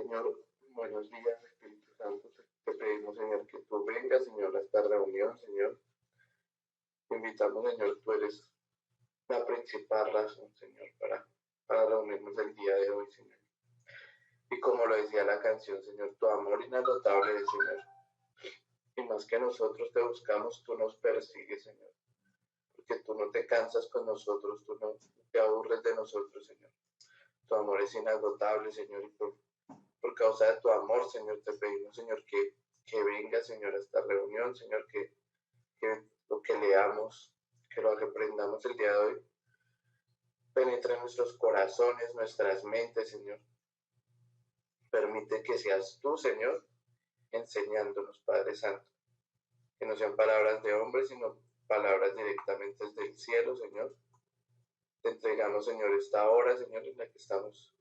Señor, buenos días, Espíritu Santo. Te pedimos, Señor, que tú vengas, Señor, a esta reunión, Señor. Te invitamos, Señor, tú eres la principal razón, Señor, para reunirnos el día de hoy, Señor. Y como lo decía la canción, Señor, tu amor inagotable es, Señor. Y más que nosotros te buscamos, tú nos persigues, Señor. Porque tú no te cansas con nosotros, tú no te aburres de nosotros, Señor. Tu amor es inagotable, Señor, y por causa de tu amor, Señor, te pedimos, Señor, que venga, Señor, a esta reunión, Señor, que lo que leamos, que lo reprendamos el día de hoy, penetre en nuestros corazones, nuestras mentes, Señor. Permite que seas tú, Señor, enseñándonos, Padre Santo. Que no sean palabras de hombres, sino palabras directamente desde el cielo, Señor. Te entregamos, Señor, esta hora, Señor, en la que estamos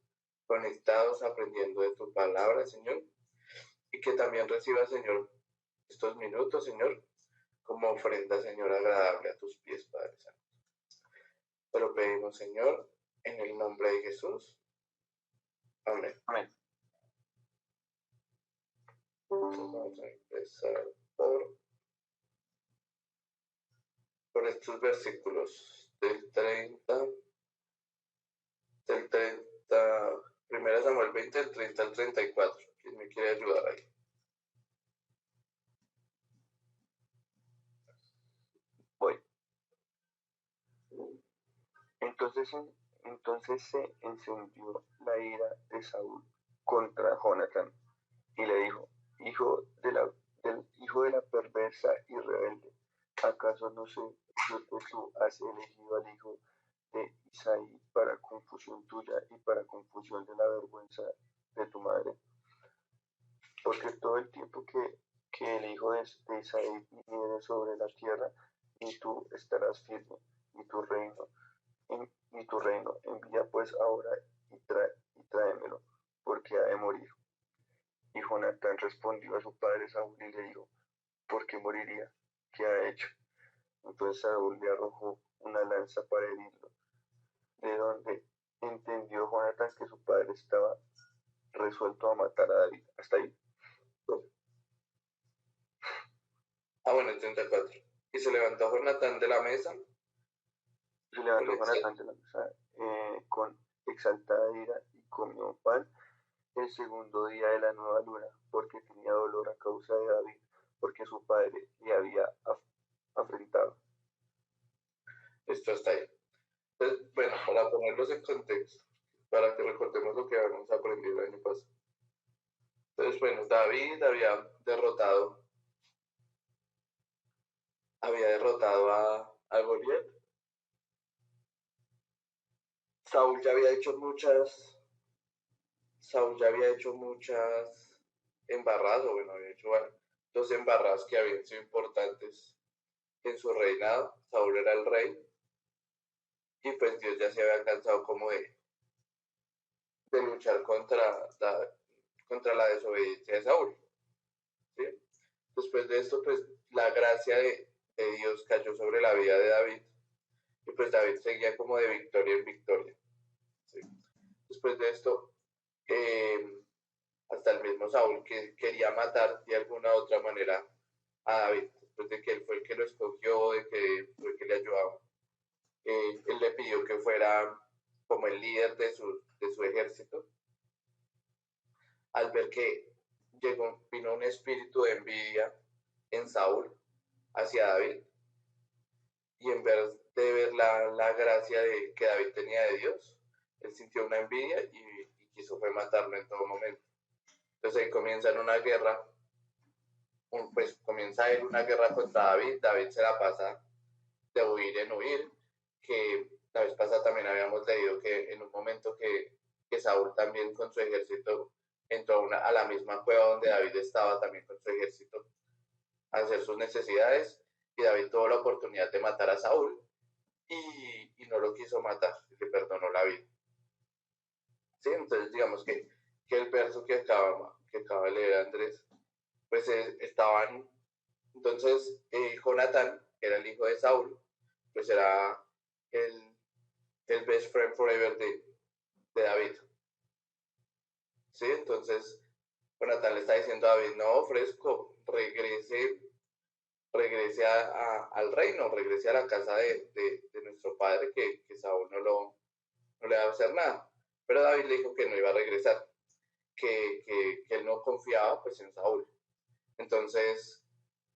conectados, aprendiendo de tu palabra, Señor. Y que también reciba, Señor, estos minutos, Señor, como ofrenda, Señor, agradable a tus pies, Padre Santo. Te lo pedimos, Señor, en el nombre de Jesús. Amén. Amén. Vamos a empezar por estos versículos del 30, primera Samuel 20, del 30 al 34. ¿Quién me quiere ayudar ahí? Voy. Entonces se encendió la ira de Saúl contra Jonatán y le dijo, hijo de la perversa y rebelde, ¿acaso no sé yo que tú has elegido al hijo de Isaí para confusión tuya y para confusión de la vergüenza de tu madre? Porque todo el tiempo que el hijo de Isaí viene sobre la tierra, y tú estarás firme, y tu reino, envía pues ahora y tráemelo, porque ha de morir. Y Jonatán respondió a su padre Saúl y le dijo, ¿por qué moriría? ¿Qué ha hecho? Entonces Saúl le arrojó una lanza para herirlo, de donde entendió Jonatán que su padre estaba resuelto a matar a David. Hasta ahí. Bueno, el 34. Y se levantó Jonatán de la mesa. Se levantó Jonatán de la mesa con exaltada ira y comió pan el segundo día de la nueva luna, porque tenía dolor a causa de David, porque su padre le había afrentado. Esto está ahí. Entonces, bueno, para ponerlos en contexto, para que recordemos lo que habíamos aprendido el año pasado. Entonces, bueno, David había derrotado a Goliat. Saúl ya había hecho muchas embarradas, o bueno, había hecho dos embarradas que habían sido importantes en su reinado. Saúl era el rey y pues Dios ya se había cansado como de luchar contra la desobediencia de Saúl, ¿sí? Después de esto, pues la gracia de Dios cayó sobre la vida de David y pues David seguía como de victoria en victoria, ¿sí? Después de esto, hasta el mismo Saúl que quería matar de alguna u otra manera a David, después de que él fue el que lo escogió, de que fue el que le ayudaba. Él le pidió que fuera como el líder de su ejército. Al ver que vino un espíritu de envidia en Saúl hacia David, y en vez de ver la gracia que David tenía de Dios, él sintió una envidia y quiso fue matarlo en todo momento. Entonces ahí comienzan una guerra, pues comienza él una guerra contra David. David se la pasa de huir en huir, que la vez pasada también habíamos leído que en un momento que Saúl también con su ejército entró a la misma cueva donde David estaba también con su ejército a hacer sus necesidades, y David tuvo la oportunidad de matar a Saúl y no lo quiso matar, le perdonó la vida. ¿Sí? Entonces digamos que el verso que acaba de leer Andrés, pues estaban, entonces Jonatán, que era el hijo de Saúl, pues era el best friend forever de David. ¿Sí? entonces Jonatán le está diciendo a David, no ofrezco, regrese al reino, regrese a la casa de nuestro padre, que Saúl no le va a hacer nada. Pero David le dijo que no iba a regresar, que él no confiaba pues en Saúl. Entonces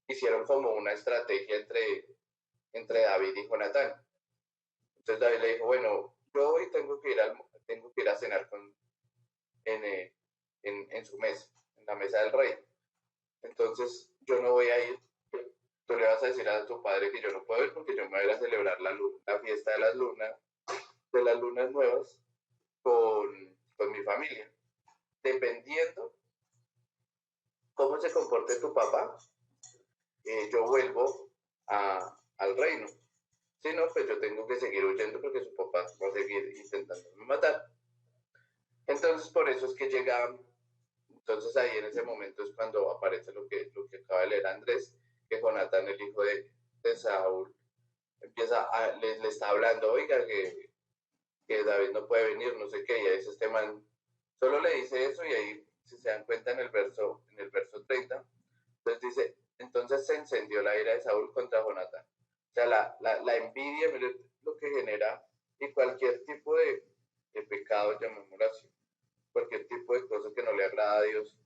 hicieron como una estrategia entre David y Jonatán. Entonces David le dijo, bueno, yo hoy tengo que ir a cenar en su mesa, en la mesa del rey. Entonces yo no voy a ir. Tú le vas a decir a tu padre que yo no puedo ir porque yo me voy a ir a celebrar la fiesta de las lunas nuevas con mi familia. Dependiendo cómo se comporte tu papá, yo vuelvo al reino. Si no, pues yo tengo que seguir huyendo porque su papá va a seguir intentando matar. Entonces, por eso es que llega. Entonces, ahí en ese momento es cuando aparece lo que acaba de leer Andrés, que Jonatán, el hijo de Saúl, le está hablando, oiga, que David no puede venir, no sé qué, y ahí este man solo le dice eso, y ahí, si se dan cuenta en el verso 30, entonces dice, entonces se encendió la ira de Saúl contra Jonatán. O sea, la envidia, mire lo que genera, y cualquier tipo de pecado, llamémoslo así, cualquier tipo de cosa que no le agrada a Dios,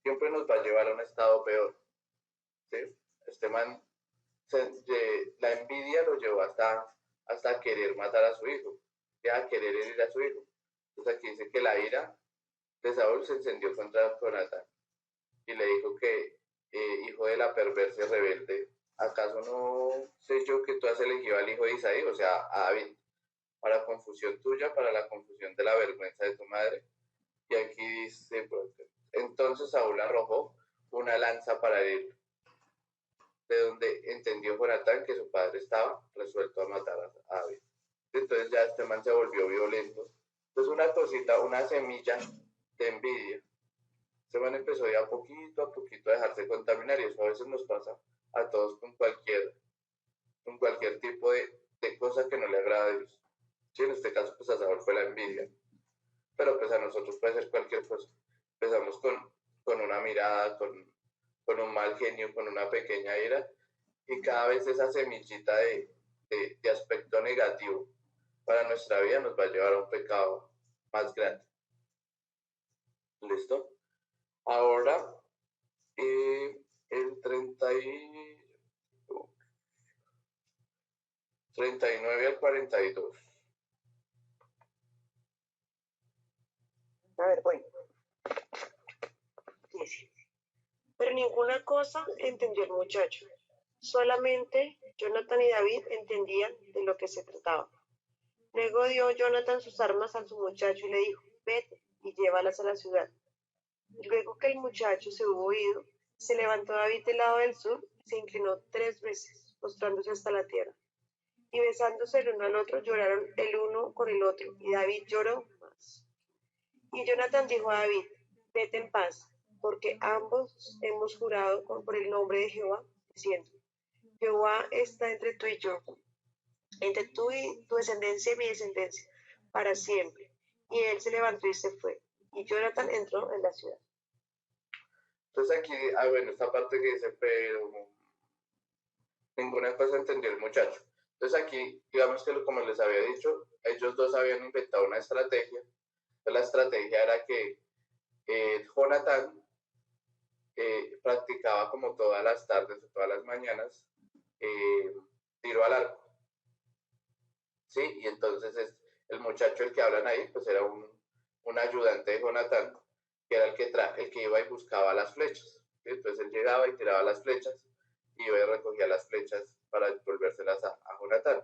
siempre nos va a llevar a un estado peor. ¿Sí? Este man, la envidia lo llevó hasta querer matar a su hijo, ya a querer herir a su hijo. Entonces aquí dice que la ira de Saúl se encendió contra Jonatán y le dijo que, hijo de la perversa y rebelde, ¿acaso no sé yo que tú has elegido al hijo de Isaí, o sea, a David, para confusión tuya, para la confusión de la vergüenza de tu madre? Y aquí dice, pues, entonces Saúl arrojó una lanza para herirlo, de donde entendió Jonatán que su padre estaba resuelto a matar a David. Entonces ya este man se volvió violento. Entonces una cosita, una semilla de envidia. Este man empezó ya a poquito a dejarse contaminar, y eso a veces nos pasa a todos con cualquier tipo de cosa que no le agrada a Dios. Sí, en este caso pues a Saúl fue la envidia, pero pues a nosotros puede ser cualquier cosa. Empezamos con una mirada, con un mal genio, con una pequeña ira, y cada vez esa semillita de aspecto negativo para nuestra vida nos va a llevar a un pecado más grande. ¿Listo? Ahora, el 39 al 42. A ver, voy. Dice, pero ninguna cosa entendió el muchacho. Solamente Jonathan y David entendían de lo que se trataba. Luego dio Jonathan sus armas a su muchacho y le dijo, vete y llévalas a la ciudad. Y luego que el muchacho se hubo ido, se levantó David del lado del sur y se inclinó 3 veces, postrándose hasta la tierra. Y besándose el uno al otro, lloraron el uno con el otro, y David lloró más. Y Jonathan dijo a David, vete en paz, porque ambos hemos jurado por el nombre de Jehová, diciendo, Jehová está entre tú y yo, entre tú y tu descendencia y mi descendencia, para siempre. Y él se levantó y se fue. Y Jonathan entró en la ciudad. Entonces aquí, bueno, esta parte que dice, pero ninguna cosa entendió el muchacho. Entonces aquí, digamos que como les había dicho, ellos dos habían inventado una estrategia. Entonces la estrategia era que Jonathan practicaba como todas las tardes o todas las mañanas tiro al arco. ¿Sí? Y entonces el muchacho el que hablan ahí, pues era un ayudante de Jonatán, que era el que iba y buscaba las flechas. ¿Sí? Entonces él llegaba y tiraba las flechas, y iba y recogía las flechas para devolvérselas a Jonatán.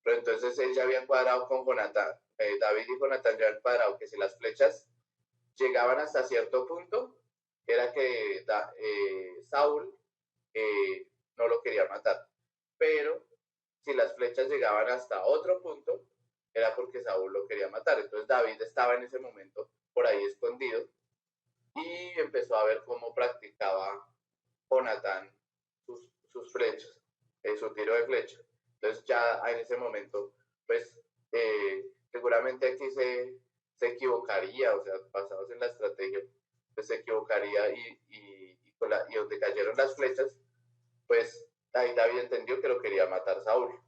Pero entonces él ya había cuadrado con Jonatán, David y Jonatán ya habían cuadrado que si las flechas llegaban hasta cierto punto, era que Saúl no lo quería matar. Pero si las flechas llegaban hasta otro punto, era porque Saúl lo quería matar. Entonces David estaba en ese momento por ahí escondido y empezó a ver cómo practicaba Jonatán sus flechas, su tiro de flecha. Entonces ya en ese momento, pues seguramente aquí se equivocaría, o sea, basados en la estrategia, pues se equivocaría y donde cayeron las flechas, pues ahí David entendió que lo quería matar Saúl.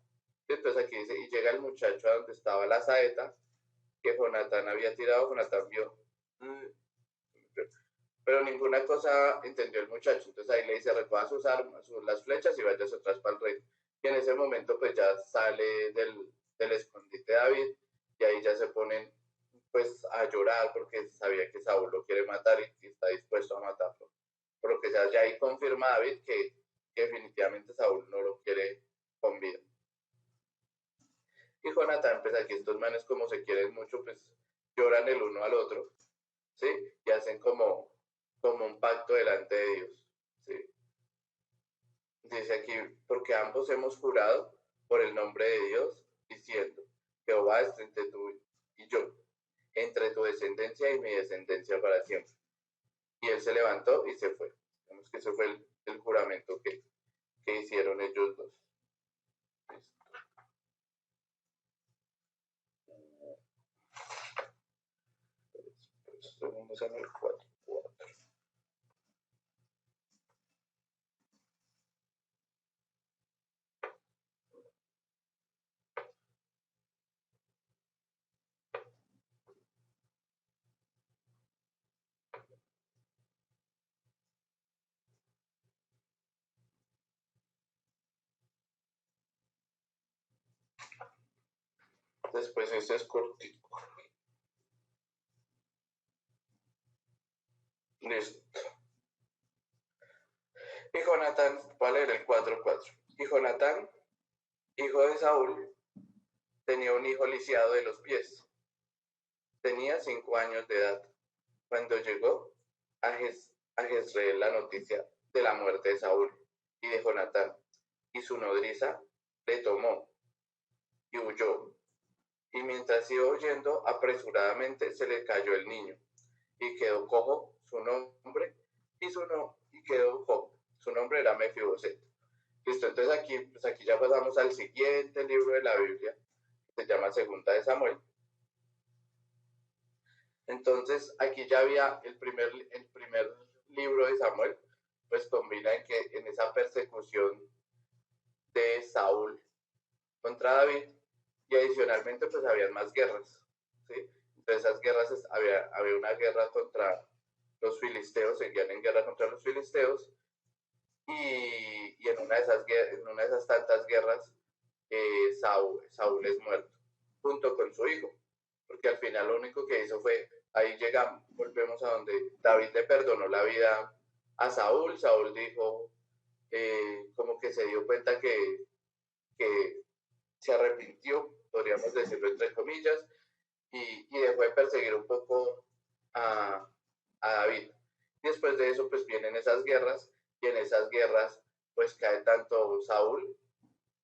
Entonces aquí dice, y llega el muchacho a donde estaba la saeta que Jonatán había tirado. Jonatán vio, pero ninguna cosa entendió el muchacho. Entonces ahí le dice, recoja sus armas, las flechas y váyase atrás para el rey. Y en ese momento pues ya sale del escondite David y ahí ya se ponen pues a llorar porque sabía que Saúl lo quiere matar y está dispuesto a matarlo. Por lo que ya ahí confirma David que definitivamente Saúl no lo quiere con vida. Y Jonatán, pues aquí estos manes como se quieren mucho, pues lloran el uno al otro, ¿sí? Y hacen como un pacto delante de Dios, ¿sí? Dice aquí, porque ambos hemos jurado por el nombre de Dios, diciendo, Jehová es entre tú y yo, entre tu descendencia y mi descendencia para siempre. Y él se levantó y se fue. Vemos que ese fue el juramento que hicieron ellos dos. Segundo Samuel 4. Después este es cortico. Listo. Y Jonatán, voy a leer el 4:4. Y Jonatán, hijo de Saúl, tenía un hijo lisiado de los pies. Tenía 5 años de edad cuando llegó a Jezreel la noticia de la muerte de Saúl y de Jonatán. Y su nodriza le tomó y huyó. Y mientras iba huyendo apresuradamente se le cayó el niño y quedó cojo su nombre y quedó cojo. Su nombre era Mefiboset. Listo, entonces aquí ya pasamos al siguiente libro de la Biblia, que se llama Segunda de Samuel. Entonces aquí ya había el primer libro de Samuel, pues combina en esa persecución de Saúl contra David y adicionalmente pues habían más guerras, ¿sí? Entonces esas guerras, había una guerra contra los filisteos, seguían en guerra contra los filisteos y en una de esas tantas guerras Saúl es muerto junto con su hijo, porque al final lo único que hizo fue, ahí llegamos, volvemos a donde David le perdonó la vida a Saúl. Saúl dijo, como que se dio cuenta que se arrepintió, podríamos decirlo entre comillas, y dejó de perseguir un poco a David. Y después de eso pues vienen esas guerras y en esas guerras pues cae tanto Saúl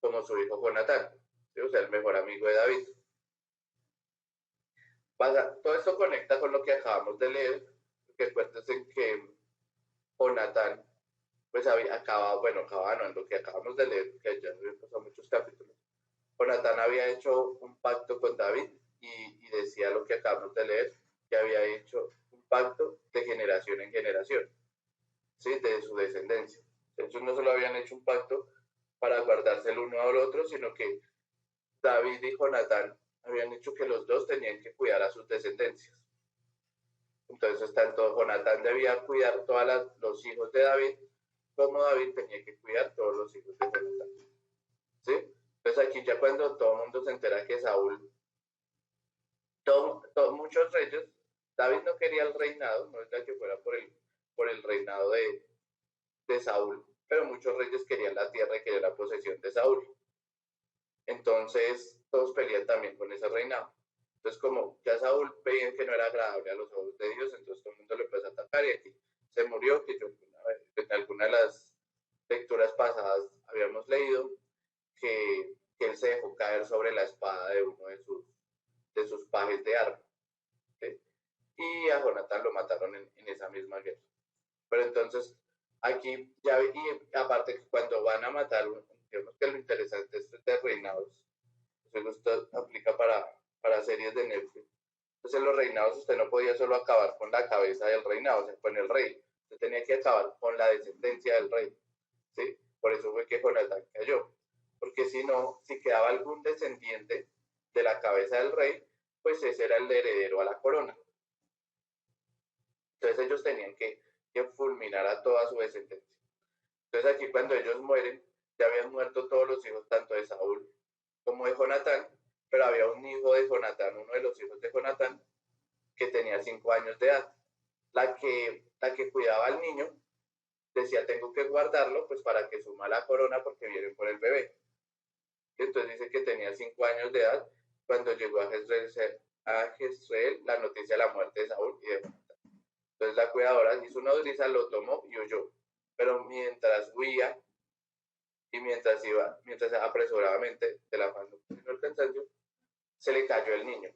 como su hijo Jonatán, ¿sí? O sea, el mejor amigo de David. Todo esto conecta con lo que acabamos de leer, que acuérdense que Jonatán pues acabado en lo que acabamos de leer, que ya habían pasado muchos capítulos. Jonatán había hecho un pacto con David y decía lo que acabamos de leer, que había hecho un pacto de generación en generación, ¿sí? De su descendencia. Ellos no solo habían hecho un pacto para guardarse el uno al otro, sino que David y Jonatán habían dicho que los dos tenían que cuidar a sus descendencias. Entonces, tanto Jonatán debía cuidar todos los hijos de David, como David tenía que cuidar todos los hijos de Jonatán. ¿Sí? Entonces, aquí ya cuando todo el mundo se entera que Saúl, muchos reyes, David no quería el reinado, no es que fuera por el reinado de Saúl, pero muchos reyes querían la tierra y querían la posesión de Saúl. Entonces, todos pelean también con ese reinado. Entonces, como ya Saúl veía que no era agradable a los ojos de Dios, entonces todo el mundo le empezó a atacar y aquí se murió, que yo en alguna de las lecturas pasadas habíamos leído que él se dejó caer sobre la espada de uno de sus pajes de arma. ¿Sí? Y a Jonatán lo mataron en esa misma guerra. Pero entonces, aquí ya, y aparte que cuando van a matar, digamos que lo interesante es de reinados, esto aplica para series de Netflix. Entonces en los reinados usted no podía solo acabar con la cabeza del reinado, o sea, con el rey. Usted tenía que acabar con la descendencia del rey. ¿Sí? Por eso fue que Jonatán cayó. Porque si no, si quedaba algún descendiente de la cabeza del rey, pues ese era el heredero a la corona. Entonces ellos tenían que fulminar a toda su descendencia. Entonces aquí cuando ellos mueren, ya habían muerto todos los hijos, tanto de Saúl como de Jonatán, pero había un hijo de Jonatán, uno de los hijos de Jonatán, que tenía 5 años de edad. La que cuidaba al niño decía, tengo que guardarlo pues para que suma la corona porque vienen por el bebé. Entonces dice que tenía 5 años de edad cuando llegó a Jezreel la noticia de la muerte de Saúl y de Jonatán. Entonces la cuidadora hizo una nodriza, lo tomó y huyó. Pero mientras huía y mientras apresuradamente de la falda del cansancio, se le cayó el niño.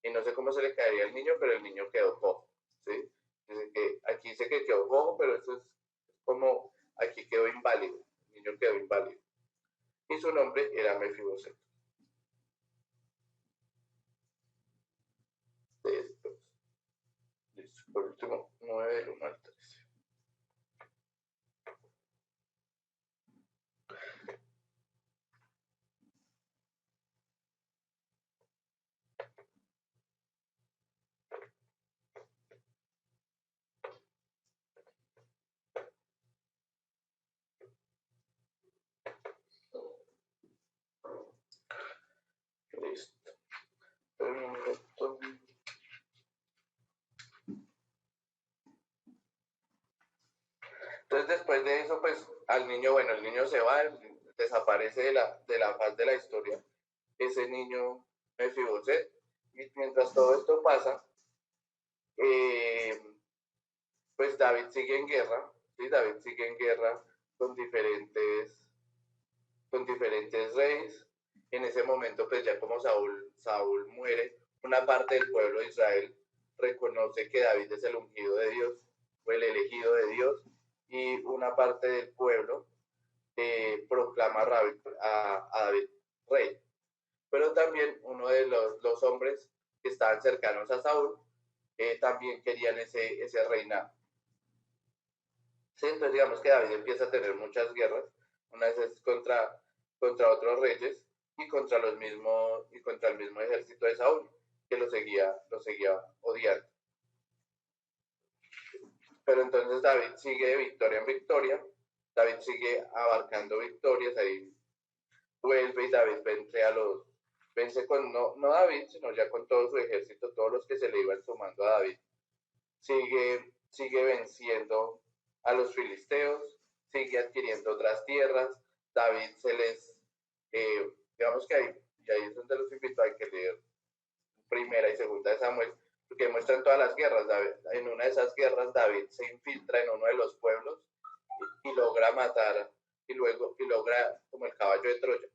Y no sé cómo se le caería el niño, pero el niño quedó cojo. ¿Sí? Dice que aquí dice que quedó cojo, pero eso es como aquí quedó inválido. El niño quedó inválido. Y su nombre era Mefiboset. Después, listo. Por último, 9 del 1 al 13. Listo. Perfecto. Entonces después de eso, pues al niño, bueno, el niño se va, desaparece de la faz de la historia, ese niño Mefiboset, y mientras todo esto pasa, eh, pues David sigue en guerra, ¿sí? David sigue en guerra con diferentes reyes. En ese momento, pues ya como Saúl muere, una parte del pueblo de Israel reconoce que David es el ungido de Dios, o el elegido de Dios, y una parte del pueblo proclama a David rey. Pero también uno de los hombres que estaban cercanos a Saúl también querían ese reinado. Sí, entonces digamos que David empieza a tener muchas guerras, una vez es contra otros reyes y contra el mismo ejército de Saúl, que lo seguía odiando. Pero entonces David sigue de victoria en victoria, David sigue abarcando victorias, ahí vuelve y David vence con, no David, sino ya con todo su ejército, todos los que se le iban sumando a David. Sigue venciendo a los filisteos, sigue adquiriendo otras tierras. David digamos que ahí es donde los invito, hay que leer primera y segunda de Samuel, porque muestran todas las guerras. En una de esas guerras David se infiltra en uno de los pueblos y logra matar, y logra, como el caballo de Troya,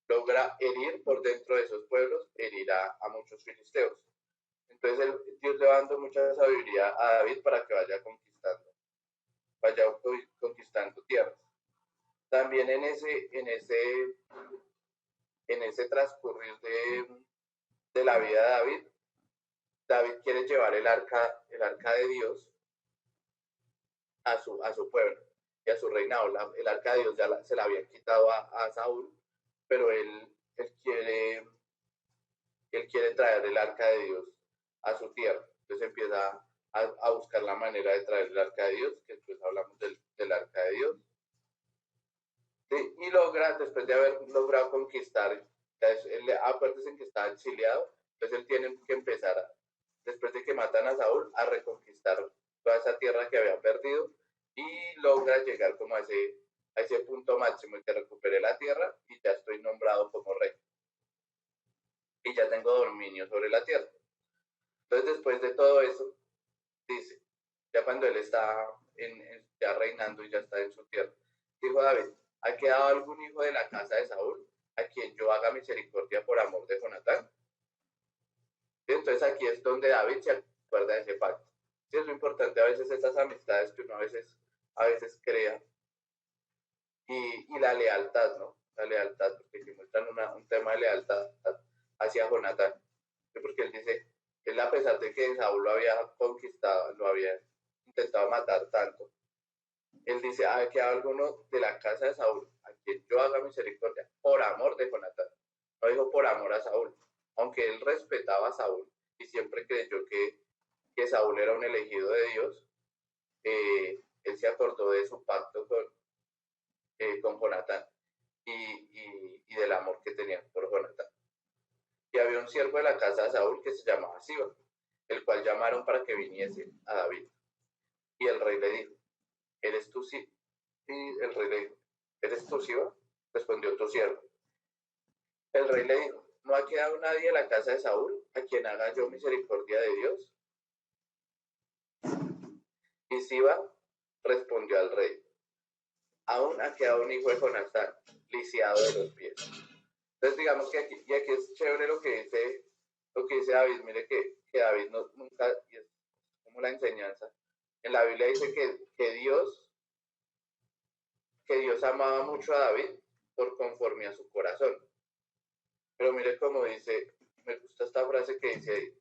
logra herir por dentro de esos pueblos, herir a muchos filisteos. Entonces Dios le va dando mucha sabiduría a David para que vaya conquistando tierras. También en ese transcurrir de la vida de David quiere llevar el arca de Dios a su pueblo y a su reinado. El arca de Dios ya se la habían quitado a Saúl, pero él quiere traer el arca de Dios a su tierra. Entonces empieza a buscar la manera de traer el arca de Dios, que después hablamos del arca de Dios. ¿Sí? Y logra, después de haber logrado conquistar, acuérdense en que estaba exiliado, entonces él tiene que empezar, después de que matan a Saúl, a reconquistar toda esa tierra que había perdido y logra llegar como a ese punto máximo en que recuperé la tierra y ya estoy nombrado como rey. Y ya tengo dominio sobre la tierra. Entonces, después de todo eso, dice, ya cuando él está ya reinando y ya está en su tierra, dijo David, ¿ha quedado algún hijo de la casa de Saúl a quien yo haga misericordia por amor de Jonatán? Y entonces aquí es donde David se acuerda de ese pacto. Sí, es lo importante a veces esas amistades que uno a veces crea y la lealtad, ¿no? La lealtad, porque aquí muestran un tema de lealtad hacia Jonatán. Porque él dice, él a pesar de que Saúl lo había conquistado, lo había intentado matar tanto, él dice, que alguno de la casa de Saúl, a quien yo haga misericordia, por amor de Jonatán. No dijo por amor a Saúl, aunque él respetaba a Saúl y siempre creyó que Saúl era un elegido de Dios, él se acordó de su pacto con Jonatán y del amor que tenía por Jonatán. Y había un siervo de la casa de Saúl que se llamaba Siba, el cual llamaron para que viniese a David. Y el rey le dijo, ¿eres tú sí? Y el rey le dijo, ¿eres tú Siba? Respondió tu siervo. El rey le dijo, ¿no ha quedado nadie en la casa de Saúl a quien haga yo misericordia de Dios? Y Siba respondió al rey, aún ha quedado un hijo de Jonatán, lisiado de los pies. Entonces digamos que aquí, y aquí es chévere lo que dice David. Mire que David nunca, y es como la enseñanza, en la Biblia dice que Dios amaba mucho a David por conforme a su corazón. Pero mire cómo dice, me gusta esta frase que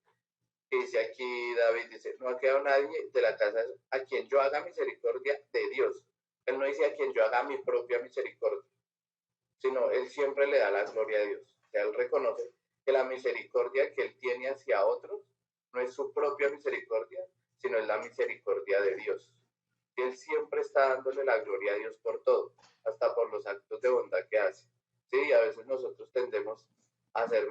dice aquí David, dice, no ha quedado nadie de la casa a quien yo haga misericordia de Dios. Él no dice a quien yo haga mi propia misericordia, sino él siempre le da la gloria a Dios. O sea, él reconoce que la misericordia que él tiene hacia otros no es su propia misericordia, sino es la misericordia de Dios. Y él siempre está dándole la gloria a Dios por todo, hasta por los actos de bondad que hace. Sí, a veces nosotros tendemos a ser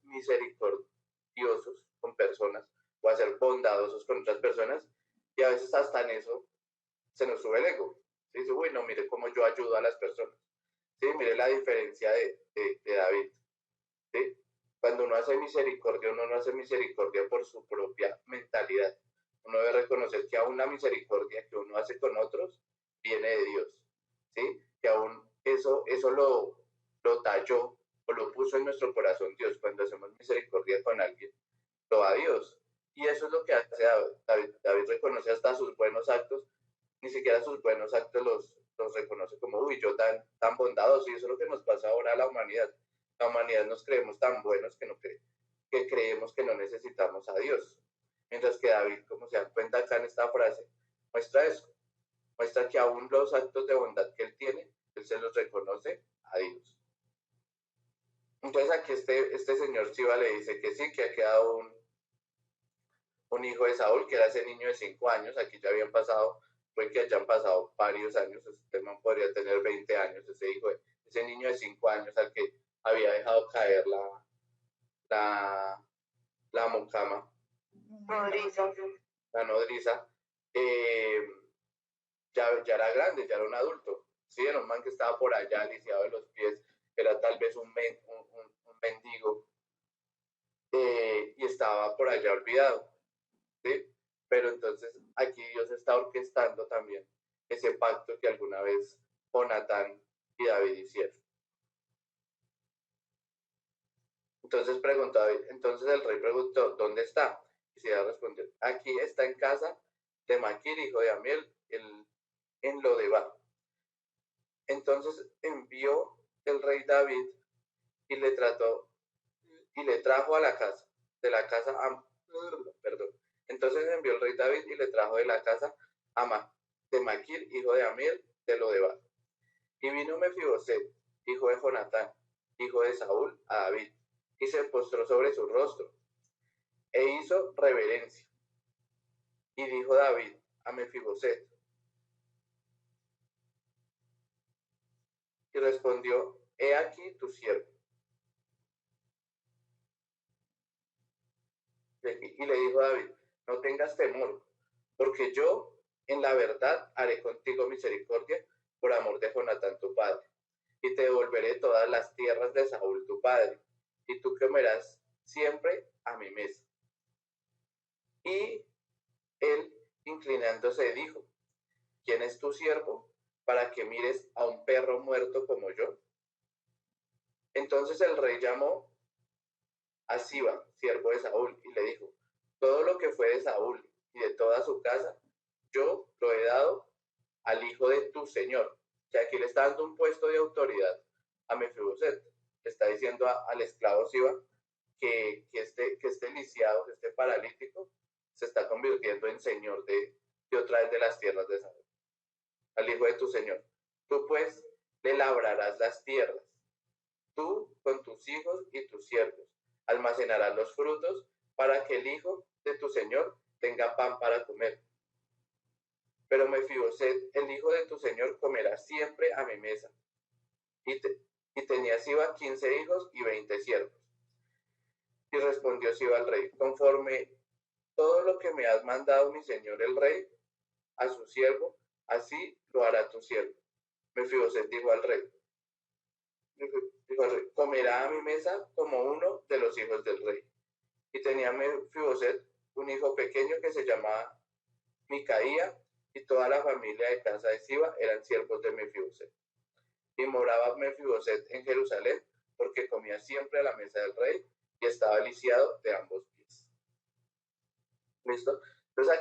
misericordiosos con personas o a ser bondadosos con otras personas, y a veces hasta en eso se nos sube el ego. ¿Sí? Dice, uy, no, mire cómo yo ayudo a las personas. Sí, mire la diferencia de David. ¿Sí? Cuando uno hace misericordia, uno no hace misericordia por su propia mentalidad. Uno debe reconocer que aún la misericordia que uno hace con otros viene de Dios. ¿Sí? Que aún eso lo talló o lo puso en nuestro corazón Dios. Cuando hacemos misericordia con alguien, lo da Dios. Y eso es lo que hace David. David reconoce hasta sus buenos actos, ni siquiera sus buenos actos los reconoce como, uy, yo tan bondadoso. Y eso es lo que nos pasa ahora a la humanidad. La humanidad nos creemos tan buenos que creemos que no necesitamos a Dios. Mientras que David, como se dan cuenta acá en esta frase, muestra eso. Muestra que aún los actos de bondad que él tiene, él se los reconoce a Dios. Entonces aquí este señor Siba le dice que sí, que ha quedado un hijo de Saúl, que era ese niño de 5 años. Aquí ya habían pasado, fue que hayan pasado varios años. Este man podría tener 20 años, ese niño de 5 años al que había dejado caer la mucama, la nodriza, ya era grande, ya era un adulto. Sí, era un man que estaba por allá, lisiado de los pies, era tal vez un mendigo, y estaba por allá olvidado. ¿Sí? Pero entonces aquí Dios está orquestando también ese pacto que alguna vez Jonatán y David hicieron. Entonces entonces el rey preguntó, ¿dónde está? Y Siba respondió, aquí está en casa de Maquir, hijo de Amiel, en Lodebar. Entonces envió el rey David y le trajo a la casa, Entonces envió el rey David y le trajo de la casa de Maquir, hijo de Amiel, de Lodebar. Y vino Mefiboset, hijo de Jonatán, hijo de Saúl, a David, y se postró sobre su rostro, e hizo reverencia. Y dijo David a Mefiboset, y respondió, he aquí tu siervo. Y le dijo David, no tengas temor, porque yo en la verdad haré contigo misericordia por amor de Jonatán tu padre, y te devolveré todas las tierras de Saúl tu padre, y tú comerás siempre a mi mesa. Y él, inclinándose, dijo, ¿quién es tu siervo para que mires a un perro muerto como yo? Entonces el rey llamó a Siba, siervo de Saúl, y le dijo, todo lo que fue de Saúl y de toda su casa, yo lo he dado al hijo de tu señor. O sea, aquí le está dando un puesto de autoridad a Mefiboset. Le está diciendo al esclavo Siba que este lisiado, que este paralítico, se está convirtiendo en señor de otra vez de las tierras de Saúl. Al hijo de tu señor. Tú pues le labrarás las tierras, tú con tus hijos y tus siervos, almacenarás los frutos para que el hijo de tu señor tenga pan para comer. Pero Mefiboset, el hijo de tu señor, comerá siempre a mi mesa. Y tenía Siba 15 hijos y 20 siervos. Y respondió Siba al rey, conforme todo lo que me has mandado mi señor el rey a su siervo, así lo hará tu siervo. Mefiboset dijo al rey, comerá a mi mesa como uno de los hijos del rey. Y tenía Mefiboset un hijo pequeño que se llamaba Micaía, y toda la familia de casa de Siba eran siervos de Mefiboset. Y moraba Mefiboset en Jerusalén, porque comía siempre a la mesa del rey y estaba lisiado de ambos pies. ¿Listo? Entonces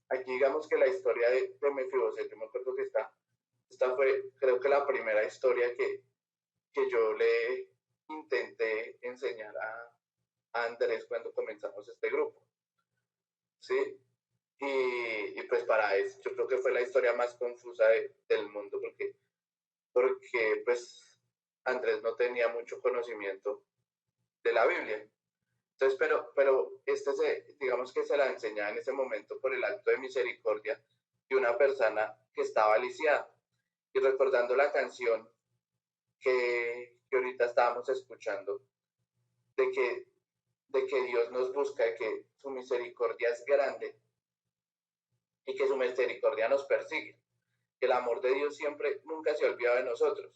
aquí digamos que la historia de Mefiboset, yo me acuerdo que esta fue, creo que la primera historia que yo le intenté enseñar a Andrés cuando comenzamos este grupo. ¿Sí? Y pues para eso, yo creo que fue la historia más confusa del mundo, porque pues Andrés no tenía mucho conocimiento de la Biblia. Entonces, pero digamos que se la enseñaba en ese momento por el acto de misericordia de una persona que estaba lisiada. Y recordando la canción que ahorita estábamos escuchando, de que Dios nos busca, de que su misericordia es grande y que su misericordia nos persigue, que el amor de Dios siempre, nunca se olvida de nosotros.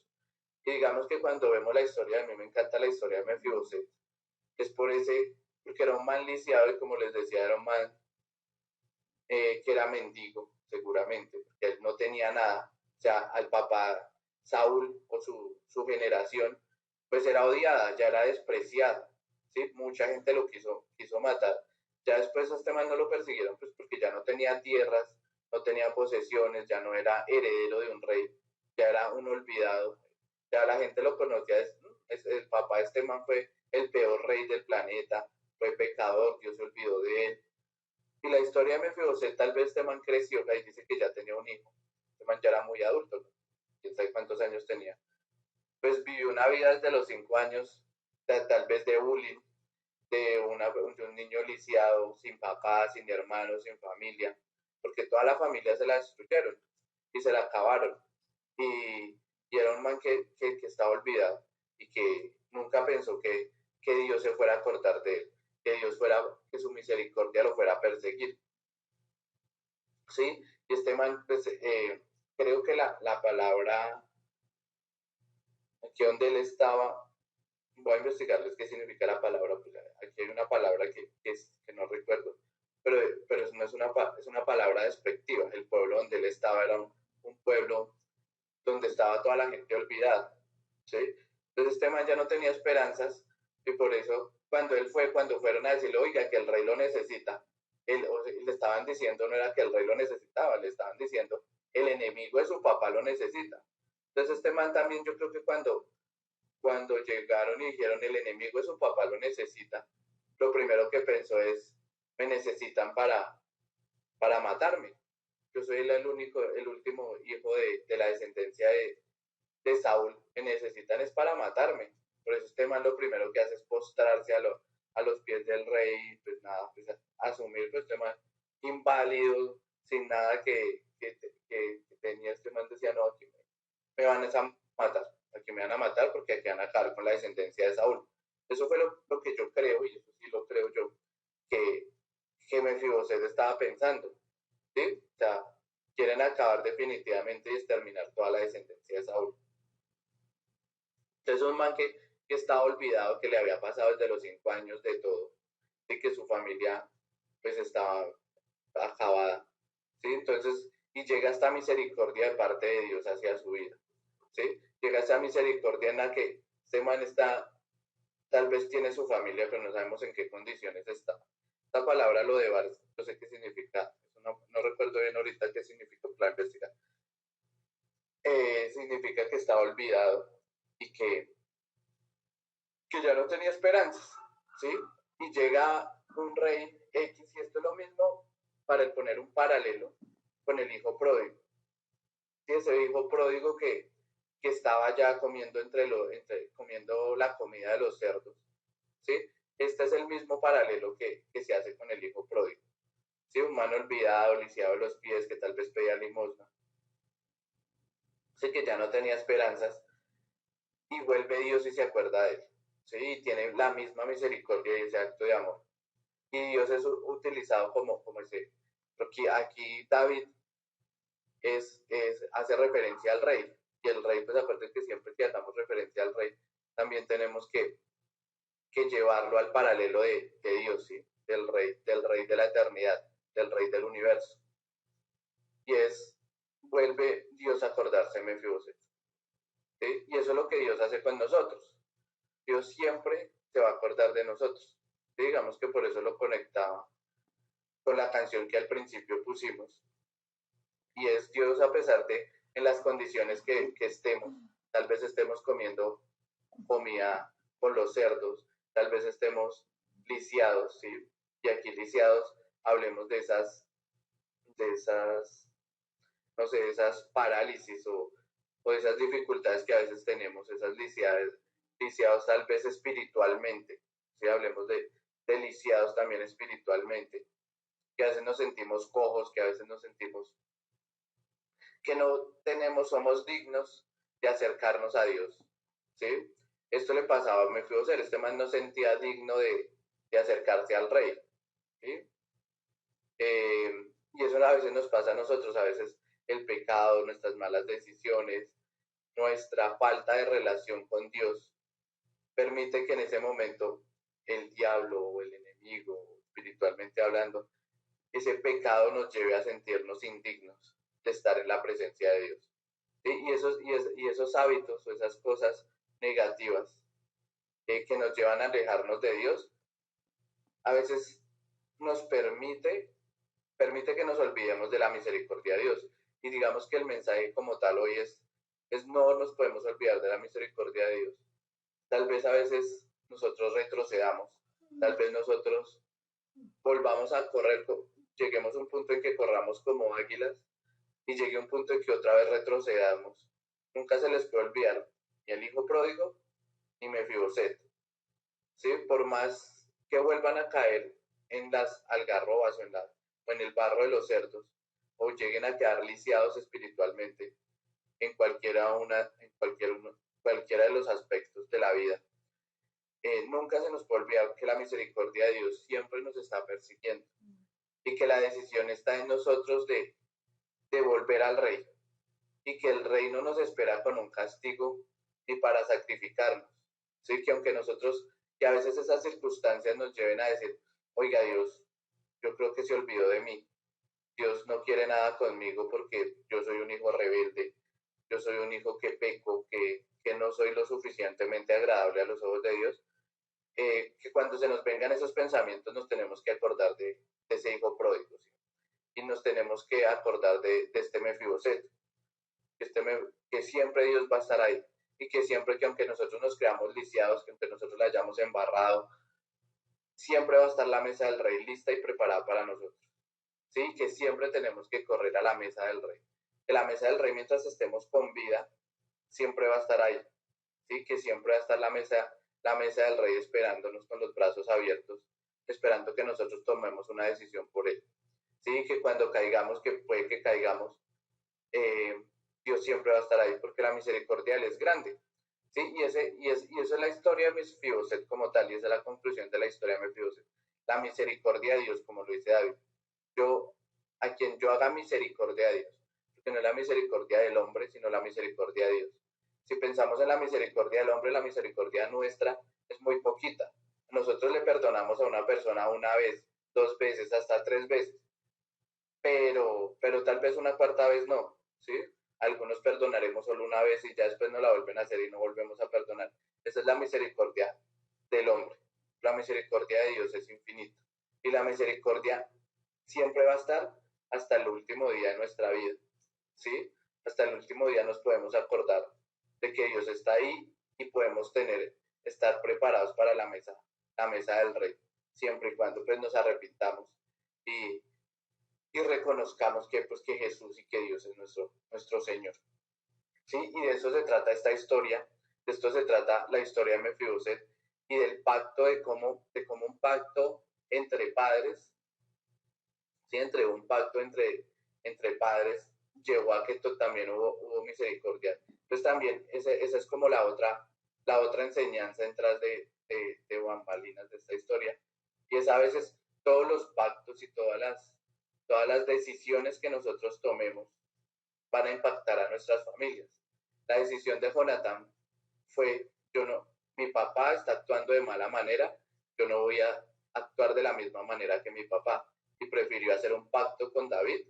Y digamos que cuando vemos la historia, a mí me encanta la historia de Mefiboset, es porque era un man lisiado y como les decía, era un man que era mendigo, seguramente, porque él no tenía nada. O sea, al papá Saúl o su generación, pues era odiada, ya era despreciada, ¿sí? Mucha gente lo quiso matar. Ya después a este man no lo persiguieron, pues porque ya no tenía tierras, no tenía posesiones, ya no era heredero de un rey, ya era un olvidado. Ya la gente lo conocía, el papá de este man fue el peor rey del planeta, fue pecador, Dios se olvidó de él. Y la historia de Mefiboset, tal vez este man creció, ahí dice que ya tenía un hijo, este man ya era muy adulto, ¿no? Quién sabe cuántos años tenía. Pues vivió una vida desde los 5 años, tal vez de bullying, de un niño lisiado, sin papá, sin hermanos, sin familia, porque toda la familia se la destruyeron y se la acabaron. Y era un man que estaba olvidado y que nunca pensó que Dios se fuera a acordar de él, que su misericordia lo fuera a perseguir. ¿Sí? Y este man, pues, creo que la palabra, aquí donde él estaba, voy a investigarles qué significa la palabra, pues aquí hay una palabra que no recuerdo, pero no es una palabra despectiva. El pueblo donde él estaba era un pueblo donde estaba toda la gente olvidada, ¿sí? Entonces este man ya no tenía esperanzas y por eso cuando fueron a decirle, oiga, que el rey lo necesita, le estaban diciendo no era que el rey lo necesitaba, le estaban diciendo el enemigo de su papá lo necesita. Entonces este man también, yo creo que cuando llegaron y dijeron el enemigo de su papá lo necesita, lo primero que pensó es, me necesitan para matarme. Yo soy el último hijo de la descendencia de Saúl, me necesitan es para matarme. Por eso este man lo primero que hace es postrarse a los pies del rey, pues nada, pues asumir pues este man inválido, sin nada que tenía. Este man decía, no, aquí me van a matar, aquí me van a matar porque aquí van a acabar con la descendencia de Saúl. Eso fue lo que yo creo, y eso sí lo creo yo, que Mefiboset estaba pensando, ¿sí? O sea, quieren acabar definitivamente y exterminar toda la descendencia de Saúl. Entonces un man que estaba olvidado, que le había pasado desde los 5 años de todo, de que su familia pues estaba acabada, ¿sí? Entonces, y llega esta misericordia de parte de Dios hacia su vida, ¿sí? Llega esta misericordia en la que este man tal vez tiene su familia, pero no sabemos en qué condiciones está. Esta palabra lo de bar, no sé qué significa, no recuerdo bien ahorita qué significa para investigar. Significa que estaba olvidado y que ya no tenía esperanzas, ¿sí? Y llega un rey X, y esto es lo mismo para el poner un paralelo con el hijo pródigo. ¿Sí? Ese hijo pródigo que estaba ya comiendo comiendo la comida de los cerdos, ¿sí? Este es el mismo paralelo que se hace con el hijo pródigo, ¿sí? Un man olvidado, lisiado de los pies, que tal vez pedía limosna, sé que ya no tenía esperanzas, y vuelve Dios y se acuerda de él, ¿sí? Y tiene la misma misericordia y ese acto de amor. Y Dios es utilizado como ese, porque aquí David hace referencia al rey, y el rey, pues aparte que siempre que hagamos referencia al rey, también tenemos que llevarlo al paralelo de Dios, ¿sí? Del rey de la eternidad, del rey del universo. Y vuelve Dios a acordarse de Mefiboset, ¿sí? Y eso es lo que Dios hace con nosotros. Dios siempre se va a acordar de nosotros. ¿Sí? Digamos que por eso lo conectaba con la canción que al principio pusimos. Y es Dios, a pesar de en las condiciones que estemos, tal vez estemos comiendo comida con los cerdos, tal vez estemos lisiados, ¿sí? Y aquí lisiados, hablemos de esas, no sé, de esas parálisis o de esas dificultades que a veces tenemos, esas lisiados tal vez espiritualmente, ¿sí? Hablemos de lisiados también espiritualmente, que a veces nos sentimos cojos, que a veces nos sentimos que no somos dignos de acercarnos a Dios, ¿sí? Esto le pasaba a Mefiboset, este man no sentía digno de acercarse al rey, ¿sí? Y eso a veces nos pasa a nosotros, a veces el pecado, nuestras malas decisiones, nuestra falta de relación con Dios, permite que en ese momento el diablo o el enemigo, espiritualmente hablando, ese pecado nos lleve a sentirnos indignos de estar en la presencia de Dios. ¿Sí? Y esos hábitos o esas cosas negativas que nos llevan a alejarnos de Dios, a veces nos permite que nos olvidemos de la misericordia de Dios. Y digamos que el mensaje como tal hoy es no nos podemos olvidar de la misericordia de Dios. Tal vez a veces nosotros retrocedamos, tal vez nosotros volvamos a correr, lleguemos a un punto en que corramos como águilas y llegue un punto en que otra vez retrocedamos. Nunca se les puede olvidar ni el hijo pródigo ni Mefiboset, ¿sí? Por más que vuelvan a caer en las algarrobas o en el barro de los cerdos, o lleguen a quedar lisiados espiritualmente cualquiera de los aspectos de la vida, nunca se nos puede olvidar que la misericordia de Dios siempre nos está persiguiendo y que la decisión está en nosotros de volver al rey y que el rey no nos espera con un castigo ni para sacrificarnos. Sí, que aunque nosotros, que a veces esas circunstancias nos lleven a decir, oiga Dios, yo creo que se olvidó de mí, Dios no quiere nada conmigo porque yo soy un hijo rebelde, yo soy un hijo que peco, que no soy lo suficientemente agradable a los ojos de Dios, que cuando se nos vengan esos pensamientos nos tenemos que acordar de ese hijo pródigo, ¿sí? Y nos tenemos que acordar de este Mefiboset, que siempre Dios va a estar ahí, y que siempre que aunque nosotros nos creamos lisiados, que aunque nosotros la hayamos embarrado, siempre va a estar la mesa del rey lista y preparada para nosotros, ¿sí? Que siempre tenemos que correr a la mesa del rey, que la mesa del rey mientras estemos con vida, siempre va a estar ahí, ¿sí? Que siempre va a estar la mesa del rey esperándonos con los brazos abiertos, esperando que nosotros tomemos una decisión por él, ¿sí? Que cuando caigamos, que puede que caigamos, Dios siempre va a estar ahí porque la misericordia de él es grande, ¿sí? Y esa es la historia de Mefiboset como tal, y esa es la conclusión de la historia de Mefiboset. La misericordia de Dios, como lo dice David. A quien yo haga misericordia de Dios, porque no es la misericordia del hombre, sino la misericordia de Dios. Si pensamos en la misericordia del hombre, la misericordia nuestra es muy poquita. Nosotros le perdonamos a una persona una vez, dos veces, hasta tres veces, pero tal vez una cuarta vez no, ¿sí? Algunos perdonaremos solo una vez y ya después no la vuelven a hacer y no volvemos a perdonar. Esa es la misericordia del hombre. La misericordia de Dios es infinita. Y la misericordia siempre va a estar hasta el último día de nuestra vida, ¿sí? Hasta el último día nos podemos acordar de que Dios está ahí y podemos estar preparados para la la mesa del rey, siempre y cuando pues nos arrepintamos y, y reconozcamos que, pues, que Jesús y que Dios es nuestro Señor. ¿Sí? Y de eso se trata esta historia, de esto se trata la historia de Mefiboset y del pacto, de cómo un pacto entre padres, ¿sí? Un pacto entre padres llevó a que también hubo misericordia. Entonces también esa es como la otra enseñanza detrás de bambalinas de esta historia. Y es a veces todos los pactos y todas las decisiones que nosotros tomemos van a impactar a nuestras familias. La decisión de Jonatán fue, mi papá está actuando de mala manera, yo no voy a actuar de la misma manera que mi papá, y prefirió hacer un pacto con David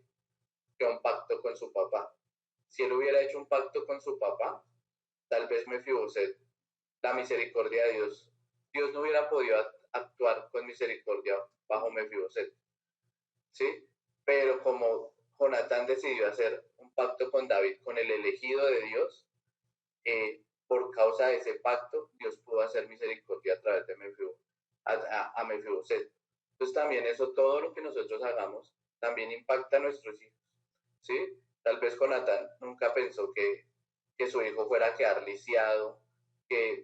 que un pacto con su papá. Si él hubiera hecho un pacto con su papá, tal vez Mefiboset, la misericordia de Dios no hubiera podido actuar con misericordia bajo Mefiboset, ¿sí? Pero como Jonatán decidió hacer un pacto con David, con el elegido de Dios, por causa de ese pacto, Dios pudo hacer misericordia a través de Mefiboset. Entonces también eso, todo lo que nosotros hagamos, también impacta a nuestros hijos, ¿sí? Tal vez Jonatán nunca pensó que su hijo fuera a quedar lisiado,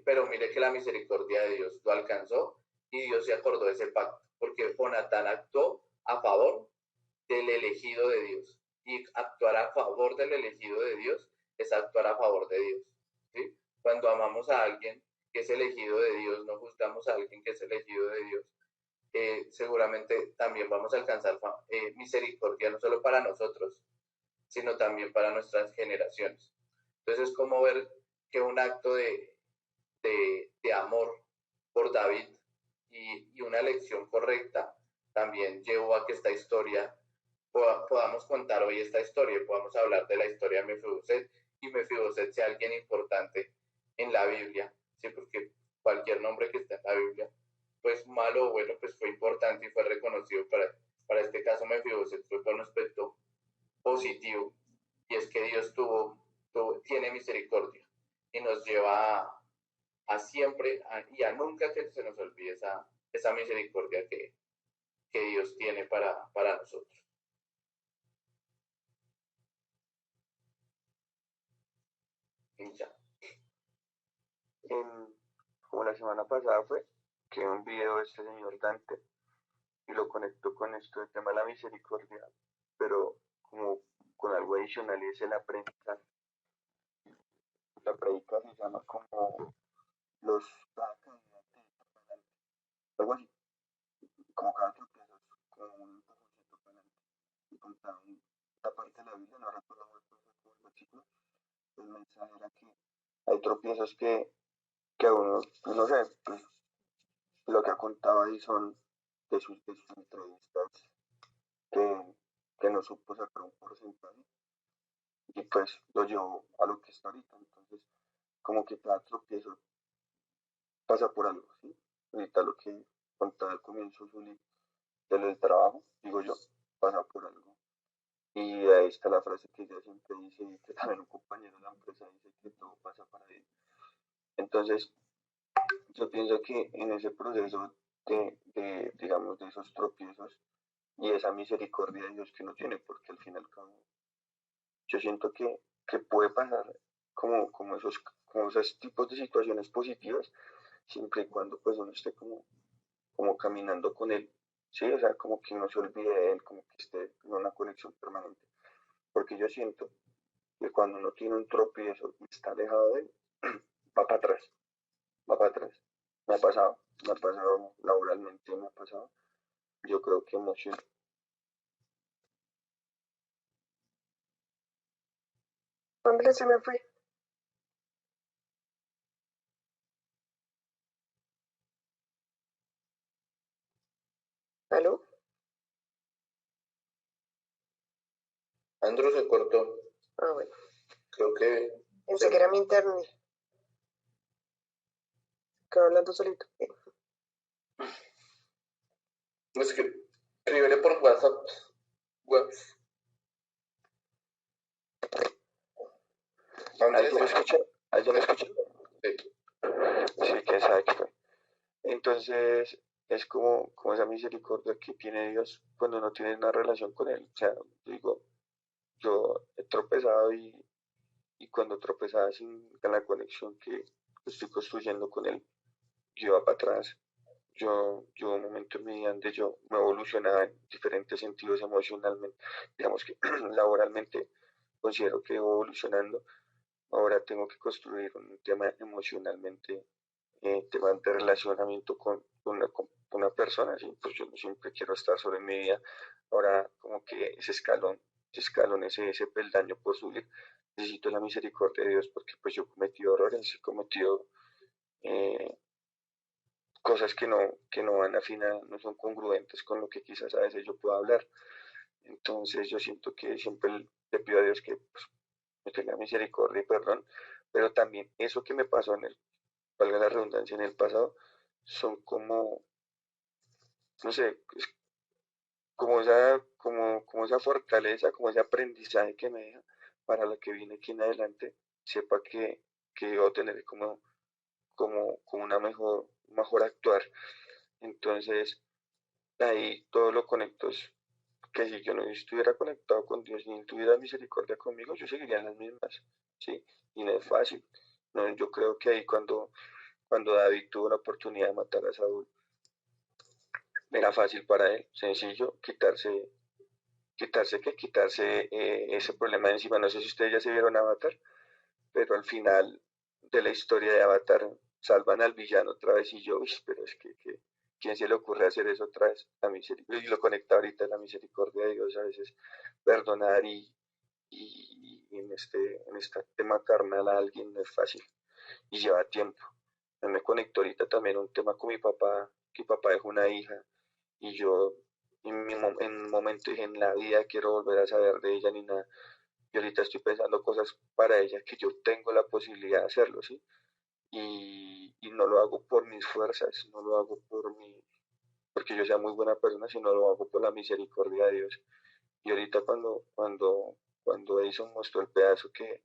pero mire que la misericordia de Dios lo alcanzó y Dios se acordó de ese pacto, porque Jonatán actuó a favor del elegido de Dios, y actuar a favor del elegido de Dios es actuar a favor de Dios, ¿sí? Cuando amamos a alguien que es elegido de Dios, no juzgamos a alguien que es elegido de Dios, seguramente también vamos a alcanzar misericordia no solo para nosotros, sino también para nuestras generaciones. Entonces es como ver que un acto de amor por David y una elección correcta también llevó a que esta historia podamos contar hoy esta historia, podamos hablar de la historia de Mefiboset, y Mefiboset sea alguien importante en la Biblia, ¿sí? Porque cualquier nombre que esté en la Biblia, pues malo o bueno, pues fue importante y fue reconocido. Para este caso Mefiboset fue por un aspecto positivo, y es que Dios tiene misericordia y nos lleva a siempre y a nunca que se nos olvide esa misericordia que Dios tiene para nosotros. Y ya. Como la semana pasada fue que un video de este señor Dante y lo conectó con esto del tema de la misericordia, pero como con algo adicional, y es la predica. La predica se llama como los algo así, como cada tropiezo, como un empujoncito para adelante. Y contaba esta parte de la Biblia, no recuerdo muy bien como el versículo, el mensaje era que hay tropiezos que a uno, pues no sé, pues lo que ha contado ahí son de sus entrevistas que no supo sacar un porcentaje y pues lo llevó a lo que está ahorita. Entonces, como que cada tropiezo pasa por algo, ¿sí? Ahorita lo que contaba al comienzo Zuli, de lo del trabajo, digo yo, pasa por algo. Y ahí está la frase que ella siempre dice, y que también un compañero de la empresa dice, que todo pasa para él. Entonces, yo pienso que en ese proceso digamos, de esos tropiezos y esa misericordia de Dios que uno tiene, porque al fin y al cabo, yo siento que puede pasar como esos tipos de situaciones positivas, siempre y cuando pues uno esté como caminando con Él, ¿sí? O sea, como que no se olvide de Él, como que esté en una conexión permanente. Porque yo siento que cuando uno tiene un tropiezo y está alejado de Él, va para atrás, va para atrás. Me ha pasado laboralmente, me ha pasado. Yo creo que muchos. ¿Dónde se me fue? ¿Aló? Andrew se cortó. Ah, bueno. Creo que Pensé que era mi internet. Quedó hablando solito. es que escríbele por WhatsApp. ¿Alguien me escucha? ¿Alguien me escucha? Sí. Sí, que sabe que fue. Entonces es como esa misericordia que tiene Dios cuando uno tiene una relación con Él. O sea, digo, yo he tropezado y cuando tropezaba sin la conexión que estoy construyendo con Él, yo iba para atrás. Yo un momento en mi vida donde yo me evolucionaba en diferentes sentidos emocionalmente, digamos que laboralmente considero que evolucionando, ahora tengo que construir un tema emocionalmente, temas de relacionamiento con una persona, ¿sí? Pues yo no siempre quiero estar sobre mi vida, ahora como que ese escalón, ese peldaño por subir, necesito la misericordia de Dios porque pues yo he cometido errores, he cometido eh, cosas que no van a afinar, no son congruentes con lo que quizás a veces yo pueda hablar. Entonces yo siento que siempre le pido a Dios que pues, me tenga misericordia y perdón, pero también eso que me pasó valga la redundancia, en el pasado, son como, no sé, es como esa fortaleza, como ese aprendizaje que me deja para lo que viene aquí en adelante, sepa que debo tener como una mejor actuar. Entonces, ahí todo lo conecto, es que si yo no estuviera conectado con Dios ni tuviera misericordia conmigo, yo seguiría en las mismas, ¿sí? Y no es fácil. No, yo creo que ahí cuando David tuvo la oportunidad de matar a Saúl, era fácil para él, sencillo, quitarse ese problema de encima. No sé si ustedes ya se vieron Avatar, pero al final de la historia de Avatar salvan al villano otra vez y yo, uy, pero es que ¿quién se le ocurre hacer eso otra vez? La misericordia, y lo conecta ahorita a la misericordia de Dios, a veces perdonar y en este tema carnal a alguien no es fácil y lleva tiempo. Me conecto ahorita también a un tema con mi papá, que mi papá dejó una hija y yo en un momento dije en la vida quiero volver a saber de ella ni nada. Y ahorita estoy pensando cosas para ella que yo tengo la posibilidad de hacerlo, ¿sí? Y no lo hago por mis fuerzas, no lo hago porque yo sea muy buena persona, sino lo hago por la misericordia de Dios. Y ahorita cuando Edison mostró el pedazo que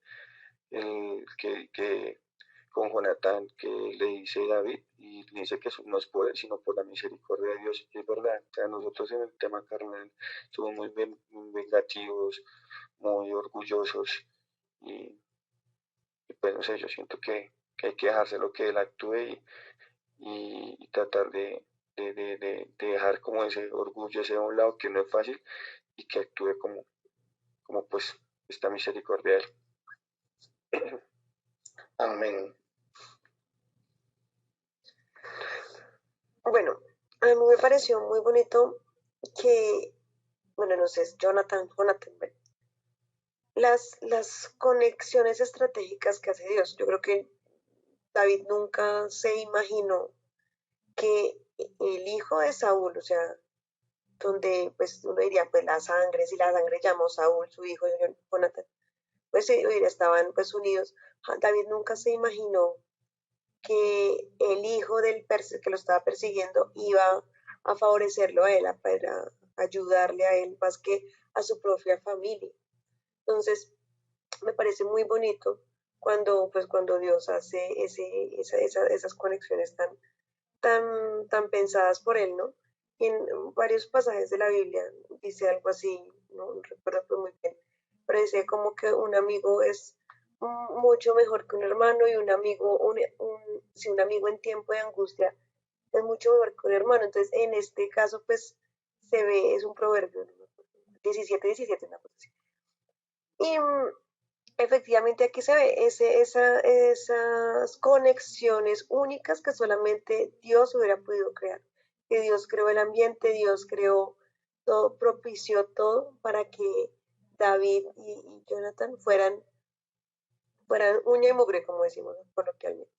con Jonathan que le dice David y le dice que eso no es por él, sino por la misericordia de Dios. Y es verdad, o sea, nosotros en el tema carnal somos muy vengativos, muy orgullosos y pues no sé, yo siento que hay que dejárselo que él actúe y tratar de dejar como ese orgullo ese a un lado que no es fácil y que actúe como pues esta misericordia de él. Amén. Bueno, a mí me pareció muy bonito que, bueno, no sé, Jonathan, bueno, las conexiones estratégicas que hace Dios. Yo creo que David nunca se imaginó que el hijo de Saúl, o sea, donde pues uno diría pues la sangre, si la sangre llamó Saúl, su hijo Jonathan, pues estaban pues unidos. David nunca se imaginó que el hijo que lo estaba persiguiendo iba a favorecerlo a él, para ayudarle a él más que a su propia familia. Entonces, me parece muy bonito cuando Dios hace esas conexiones tan pensadas por él, ¿no? Y en varios pasajes de la Biblia dice algo así, no recuerdo pues muy bien, pero dice como que un amigo es mucho mejor que un hermano y si un amigo en tiempo de angustia es mucho mejor que un hermano. Entonces, en este caso, pues se ve, es un proverbio, ¿no? 17, una cosa así. Y efectivamente aquí se ve esas conexiones únicas que solamente Dios hubiera podido crear. Que Dios creó el ambiente, Dios creó todo, propició todo para que David y Jonathan fueran uña y mugre, como decimos coloquialmente.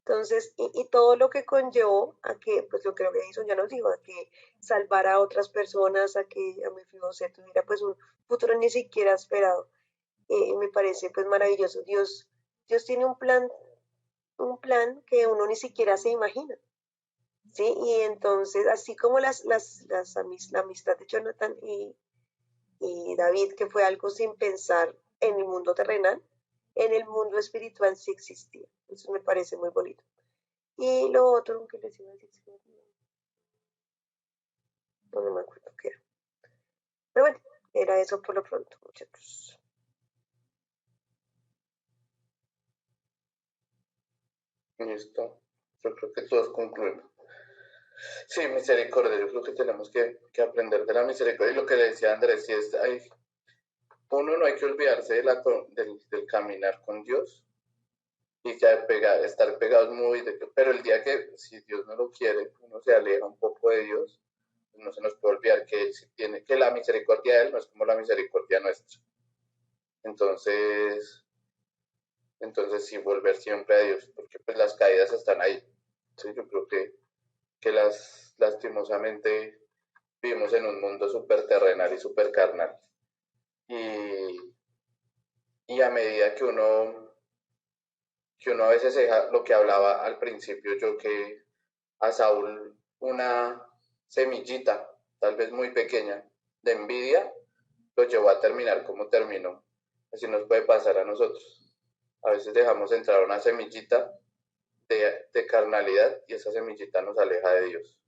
Entonces, y todo lo que conllevó a que, pues lo que hizo, ya nos dijo, a que salvara a otras personas, a que a Mefiboset tuviera pues un futuro ni siquiera esperado. Me parece pues maravilloso. Dios tiene un plan que uno ni siquiera se imagina, ¿sí? Y entonces, así como la amistad de Jonathan y David, que fue algo sin pensar en el mundo terrenal, en el mundo espiritual sí existía. Eso me parece muy bonito. Y lo otro que les iba a decir, no me acuerdo qué era. Pero bueno, era eso por lo pronto, muchachos. Listo. Yo creo que todos concluimos. Sí, misericordia. Yo creo que tenemos que aprender de la misericordia. Y lo que le decía Andrés, si es, uno no hay que olvidarse del caminar con Dios y que estar pegados pero el día que, si Dios no lo quiere, uno se aleja un poco de Dios, no se nos puede olvidar que Él sí tiene, que la misericordia de Él no es como la misericordia nuestra. Entonces sí, volver siempre a Dios, porque pues las caídas están ahí. Sí, yo creo que lastimosamente vivimos en un mundo súper terrenal y súper carnal. Y, y a medida que uno a veces deja lo que hablaba al principio, yo que a Saúl una semillita, tal vez muy pequeña, de envidia, lo llevó a terminar como terminó. Así nos puede pasar a nosotros. A veces dejamos entrar una semillita de carnalidad y esa semillita nos aleja de Dios.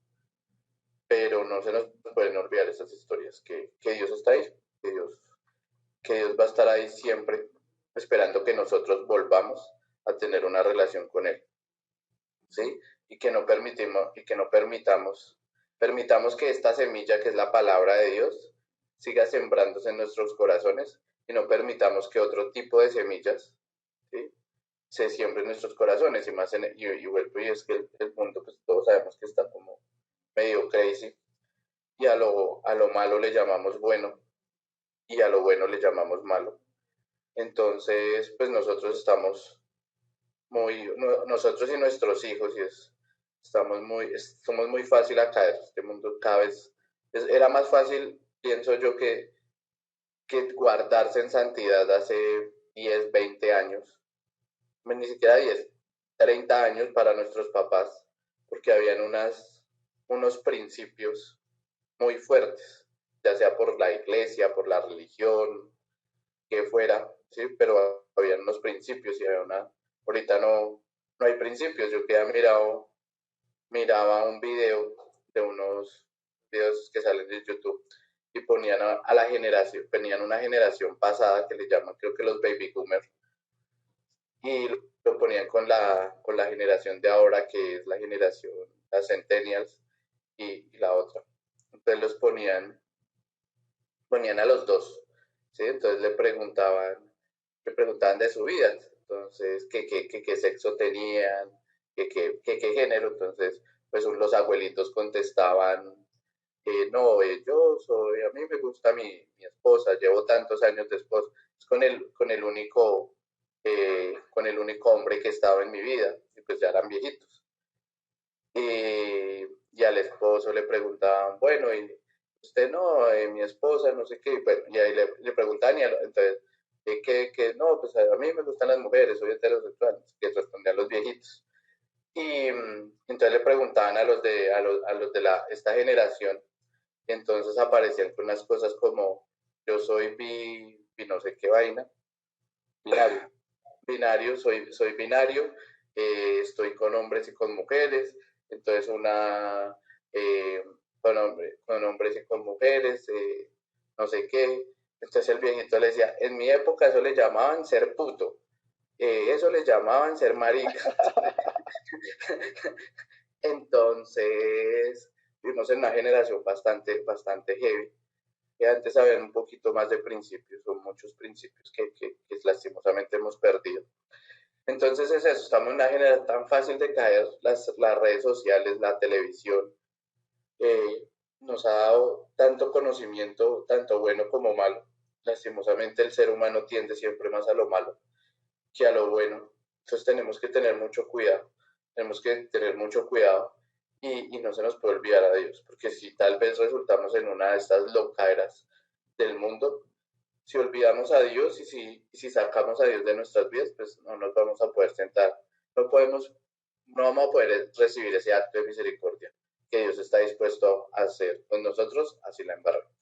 Pero no se nos pueden olvidar esas historias, que Dios está ahí, que Dios va a estar ahí siempre, esperando que nosotros volvamos a tener una relación con Él. ¿Sí? Permitamos que esta semilla, que es la palabra de Dios, siga sembrándose en nuestros corazones y no permitamos que otro tipo de semillas, ¿sí?, se siembren en nuestros corazones. Y es que el mundo, pues todos sabemos que está como medio crazy, y a lo malo le llamamos bueno y a lo bueno le llamamos malo. Entonces, pues nosotros estamos nosotros y nuestros hijos, somos muy fácil a caer. Este mundo cada vez era más fácil, pienso yo, que guardarse en santidad hace 10 20 años, ni siquiera 10 30 años para nuestros papás, porque habían unos principios muy fuertes, ya sea por la iglesia, por la religión, que fuera, ¿sí? Pero había unos principios y ahorita no hay principios. Yo que miraba un video de unos videos que salen de YouTube y ponían a la generación, tenían una generación pasada que le llaman, creo que los baby boomers, y lo ponían con la generación de ahora, que es la generación, las centennials y la otra. Entonces ponían a los dos, ¿sí? Entonces le preguntaban de su vida, entonces, qué sexo tenían, qué género. Entonces, pues los abuelitos contestaban, no, a mí me gusta mi esposa, llevo tantos años de esposa, es con el único hombre que estaba en mi vida, y pues ya eran viejitos. Y al esposo le preguntaban, bueno, y usted no, mi esposa, no sé qué, bueno, y ahí le preguntaban, entonces, que no, pues a mí me gustan las mujeres, soy heterosexual, que respondían los viejitos. Y entonces le preguntaban a los de esta generación, y entonces aparecían con unas cosas como, yo soy bi no sé qué vaina, Binario. binario, soy binario, estoy con hombres y con mujeres, entonces eh, con hombres y con mujeres, no sé qué. Entonces el viejito le decía, en mi época eso le llamaban ser puto, eso le llamaban ser marica. Entonces vivimos en una generación bastante, bastante heavy, que antes habían un poquito más de principios, son muchos principios que lastimosamente hemos perdido. Entonces es eso, estamos en una generación tan fácil de caer, las redes sociales, la televisión, nos ha dado tanto conocimiento, tanto bueno como malo. Lastimosamente el ser humano tiende siempre más a lo malo que a lo bueno. Entonces tenemos que tener mucho cuidado y no se nos puede olvidar a Dios, porque si tal vez resultamos en una de estas locaeras del mundo, si olvidamos a Dios y si sacamos a Dios de nuestras vidas, pues no nos vamos a poder sentar, no vamos a poder recibir ese acto de misericordia que Dios está dispuesto a hacer con nosotros, así la embarramos.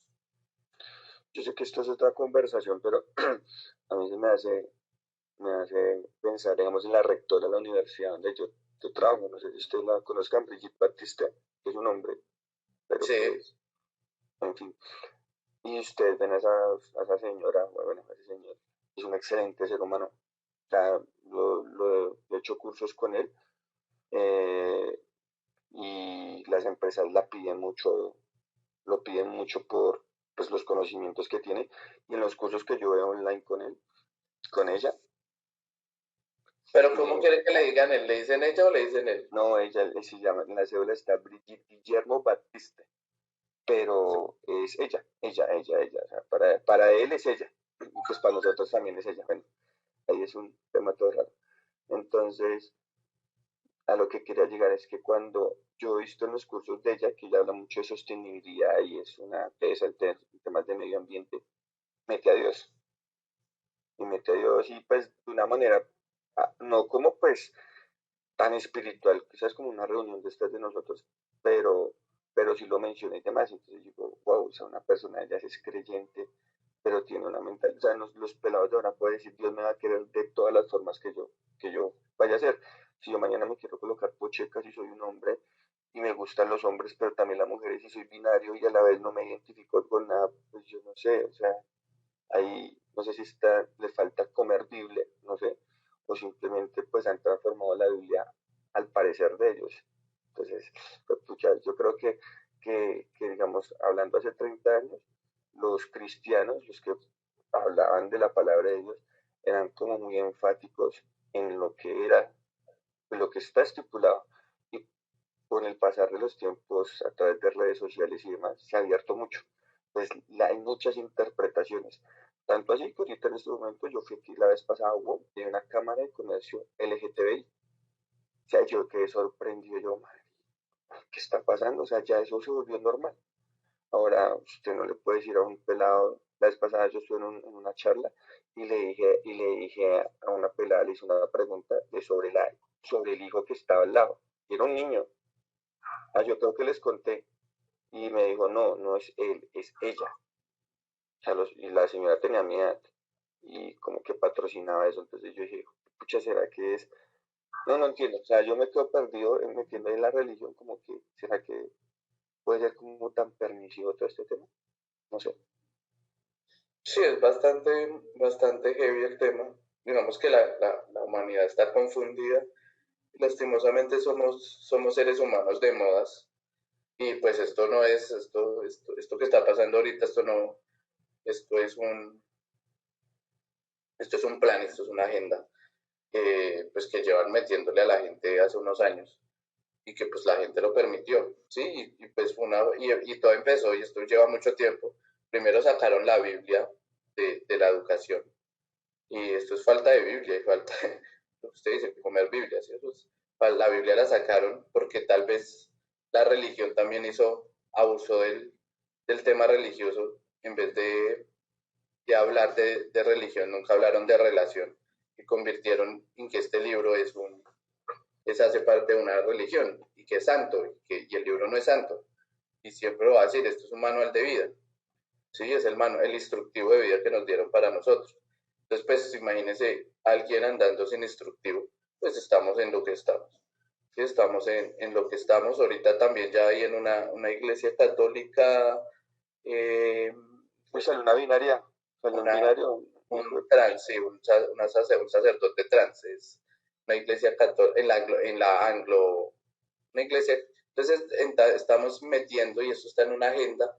Yo sé que esto es otra conversación, pero a mí se me hace pensar, digamos, en la rectora de la universidad donde yo tu trabajo. No sé si ustedes la conozcan, Brigitte Batista, que es un hombre, pero Sí. pues, en fin. Y ustedes ven a esa señora, bueno, a ese señor, es un excelente ser humano. O sea, he hecho cursos con él y las empresas lo piden mucho por pues, los conocimientos que tiene. Y en los cursos que yo veo online con ella. Pero ¿cómo quiere que le digan él? ¿Le dicen ella o le dicen él? No, ella se llama, en la cédula está Brigitte Guillermo Batista, pero es ella. O sea, para él es ella, y pues para nosotros también es ella. Bueno, ahí es un tema todo raro. Entonces, a lo que quería llegar es que cuando yo he visto en los cursos de ella, que ella habla mucho de sostenibilidad y es una tesa en temas de medio ambiente, mete a Dios. Y mete a Dios y pues de una manera, no como pues tan espiritual, quizás como una reunión de estas de nosotros, pero sí lo mencioné y demás, entonces digo, wow, o sea, una persona ya es creyente, pero tiene una mentalidad, o sea, los pelados de ahora pueden decir, Dios me va a querer de todas las formas que yo vaya a hacer. Si yo mañana me quiero colocar pochecas y soy un hombre y me gustan los hombres, pero también las mujeres y soy binario y a la vez no me identifico con nada, pues yo no sé, o sea, ahí no sé si le falta comer Biblia, no sé, o simplemente pues han transformado la Biblia al parecer de ellos. Entonces, pues, pucha, yo creo que, digamos, hablando hace 30 años, los cristianos, los que hablaban de la palabra de Dios, eran como muy enfáticos en lo que era, en lo que está estipulado. Y con el pasar de los tiempos, a través de redes sociales y demás, se ha abierto mucho. Pues hay muchas interpretaciones. Tanto así que ahorita en este momento yo fui aquí la vez pasada, hubo de una cámara de comercio LGTBI. O sea, yo quedé sorprendido, yo, madre, ¿qué está pasando? O sea, ya eso se volvió normal. Ahora usted no le puede decir a un pelado, la vez pasada yo estuve en una charla y le dije a una pelada, le hice una pregunta sobre el hijo que estaba al lado. Y era un niño. Yo creo que les conté. Y me dijo, no, no es él, es ella. O sea, y la señora tenía mi edad y como que patrocinaba eso. Entonces yo dije, pucha, ¿será que es? No, no entiendo. O sea, yo me quedo perdido metiendo en la religión, como que, ¿será que puede ser como tan permisivo todo este tema? No sé. Sí, es bastante heavy el tema. Digamos que la humanidad está confundida. Lastimosamente somos seres humanos de modas. Y pues esto no es, esto que está pasando ahorita, esto es un, esto es un plan, esto es una agenda, pues que llevan metiéndole a la gente hace unos años y que pues la gente lo permitió, ¿sí? Pues y todo empezó y esto lleva mucho tiempo. Primero sacaron la Biblia de la educación y esto es falta de Biblia y falta, lo que usted dice, comer Biblia, ¿sí? La Biblia la sacaron porque tal vez la religión también abusó del tema religioso en vez de hablar de religión, nunca hablaron de relación y convirtieron en que este libro hace parte de una religión y que es santo y el libro no es santo y siempre lo va a decir, esto es un manual de vida, sí, es el instructivo de vida que nos dieron para nosotros. Entonces, pues imagínense alguien andando sin instructivo, pues estamos en lo que estamos. Sí, estamos en lo que estamos. Ahorita también ya hay en una iglesia católica. Pues salió una binaria, salió un una, binario, hijo de un pucha. trans, sí, un sacerdote trans. Es una iglesia católica, en la anglo, una iglesia. Entonces estamos metiendo, y esto está en una agenda,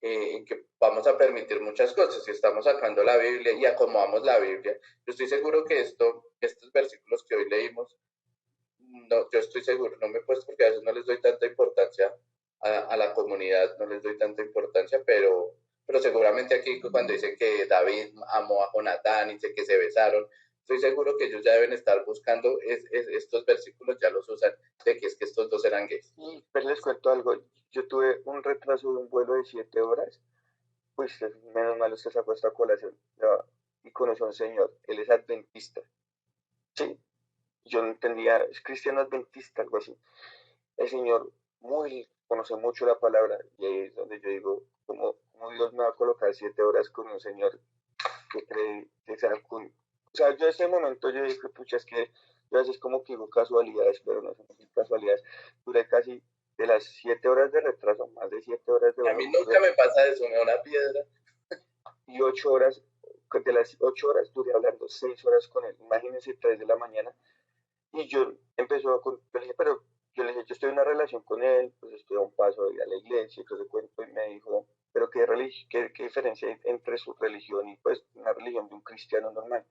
en que vamos a permitir muchas cosas, y estamos sacando la Biblia y acomodamos la Biblia. Yo estoy seguro que estos versículos que hoy leímos, no, yo estoy seguro, no me he puesto porque a veces no les doy tanta importancia a la comunidad, no les doy tanta importancia, pero seguramente aquí cuando dicen que David amó a Jonatán y dice que se besaron, estoy seguro que ellos ya deben estar buscando estos versículos, ya los usan, de que es que estos dos eran gays. Pero les cuento algo, yo tuve un retraso de un vuelo de 7 horas, pues menos mal usted sacó esta colación, ya, y conoció a un señor, él es adventista, sí, yo no entendía, es cristiano adventista, algo así. El Señor conoce mucho la palabra y ahí es donde yo digo, ¿cómo Dios me va a colocar 7 horas con un Señor que cree que sea con... O sea, yo en este momento yo dije, pucha, es que Yo a veces como que digo casualidades, pero no son casualidades. Duré casi de las 7 horas de retraso, más de 7 horas de A mí nunca me pasa eso, me da una piedra. y 8 horas, de las 8 horas duré hablando 6 horas con él. Imagínense, 3 de la mañana. Y yo yo le dije, pero yo le dije, yo estoy en una relación con él, pues estoy a un paso de ir a la iglesia, y todo ese cuento, y me dijo, pero qué diferencia hay entre su religión y pues una religión de un cristiano normal.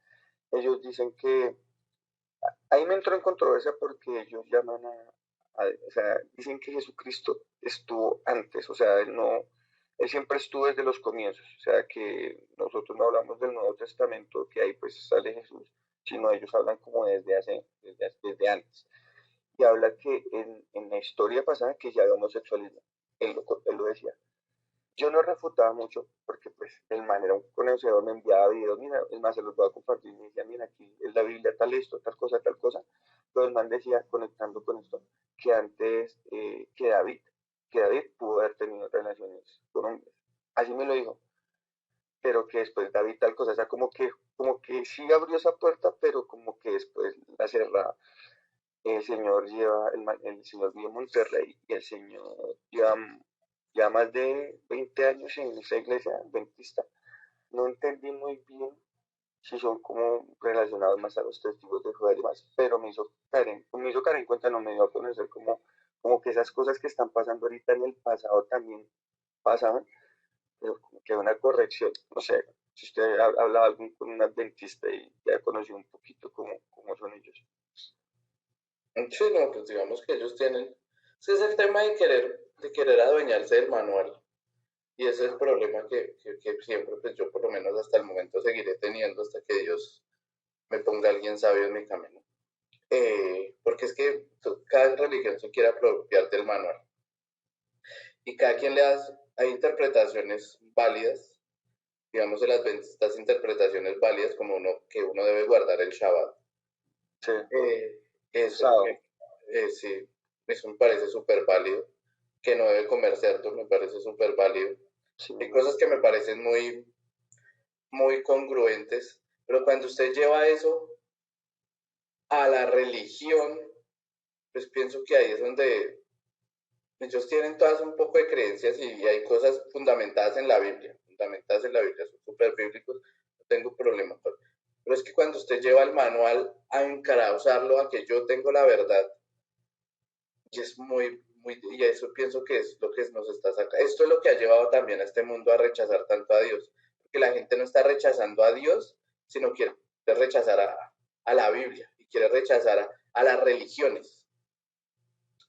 Ellos dicen que, ahí me entró en controversia porque ellos llaman o sea, dicen que Jesucristo estuvo antes, o sea, él no, él siempre estuvo desde los comienzos, o sea, que nosotros no hablamos del Nuevo Testamento, que ahí pues sale Jesús, sino ellos hablan como desde antes. Y habla que en la historia pasada que ya había homosexualismo, él lo decía. Yo no refutaba mucho porque pues el man era un conocedor, me enviaba videos, mira, es más, se los voy a compartir, me decía, mira, aquí es la Biblia, tal esto, tal cosa, pero el man decía, conectando con esto, que antes, que David pudo haber tenido relaciones con hombres, así me lo dijo, pero que después David tal cosa, o sea, como que sí abrió esa puerta, pero como que después la cerraba. El señor el señor vive en Monterrey y el señor lleva más de 20 años en esa iglesia adventista. No entendí muy bien si son como relacionados más a los testigos de Jehová y demás, pero me hizo caer en cuenta, no me dio a conocer como que esas cosas que están pasando ahorita en el pasado también pasaban, pero como que una corrección, no sé, si usted ha hablado con un adventista y ya conoció un poquito cómo son ellos. Sí, no, pues digamos que ellos tienen, ese es el tema de querer adueñarse del manual. Y ese es el problema que siempre, pues yo por lo menos hasta el momento seguiré teniendo hasta que Dios me ponga alguien sabio en mi camino. Porque es que cada religión se quiere apropiar del manual y cada quien le da, hay interpretaciones válidas, digamos el adventista interpretaciones válidas como que uno debe guardar el Shabbat. Sí, Eso, sábado. sí, eso me parece súper válido, que no debe comer cerdo, me parece súper válido. Sí, Hay cosas que me parecen muy, muy congruentes, pero cuando usted lleva eso a la religión, pues pienso que ahí es donde ellos tienen todas un poco de creencias y hay cosas fundamentadas en la Biblia, son súper bíblicos, no tengo problema con. Pero es que cuando usted lleva el manual a encauzarlo a que yo tengo la verdad, y es muy, muy, y eso pienso que es lo que nos está sacando. Esto es lo que ha llevado también a este mundo a rechazar tanto a Dios, porque la gente no está rechazando a Dios, sino quiere rechazar a la Biblia y quiere rechazar a las religiones,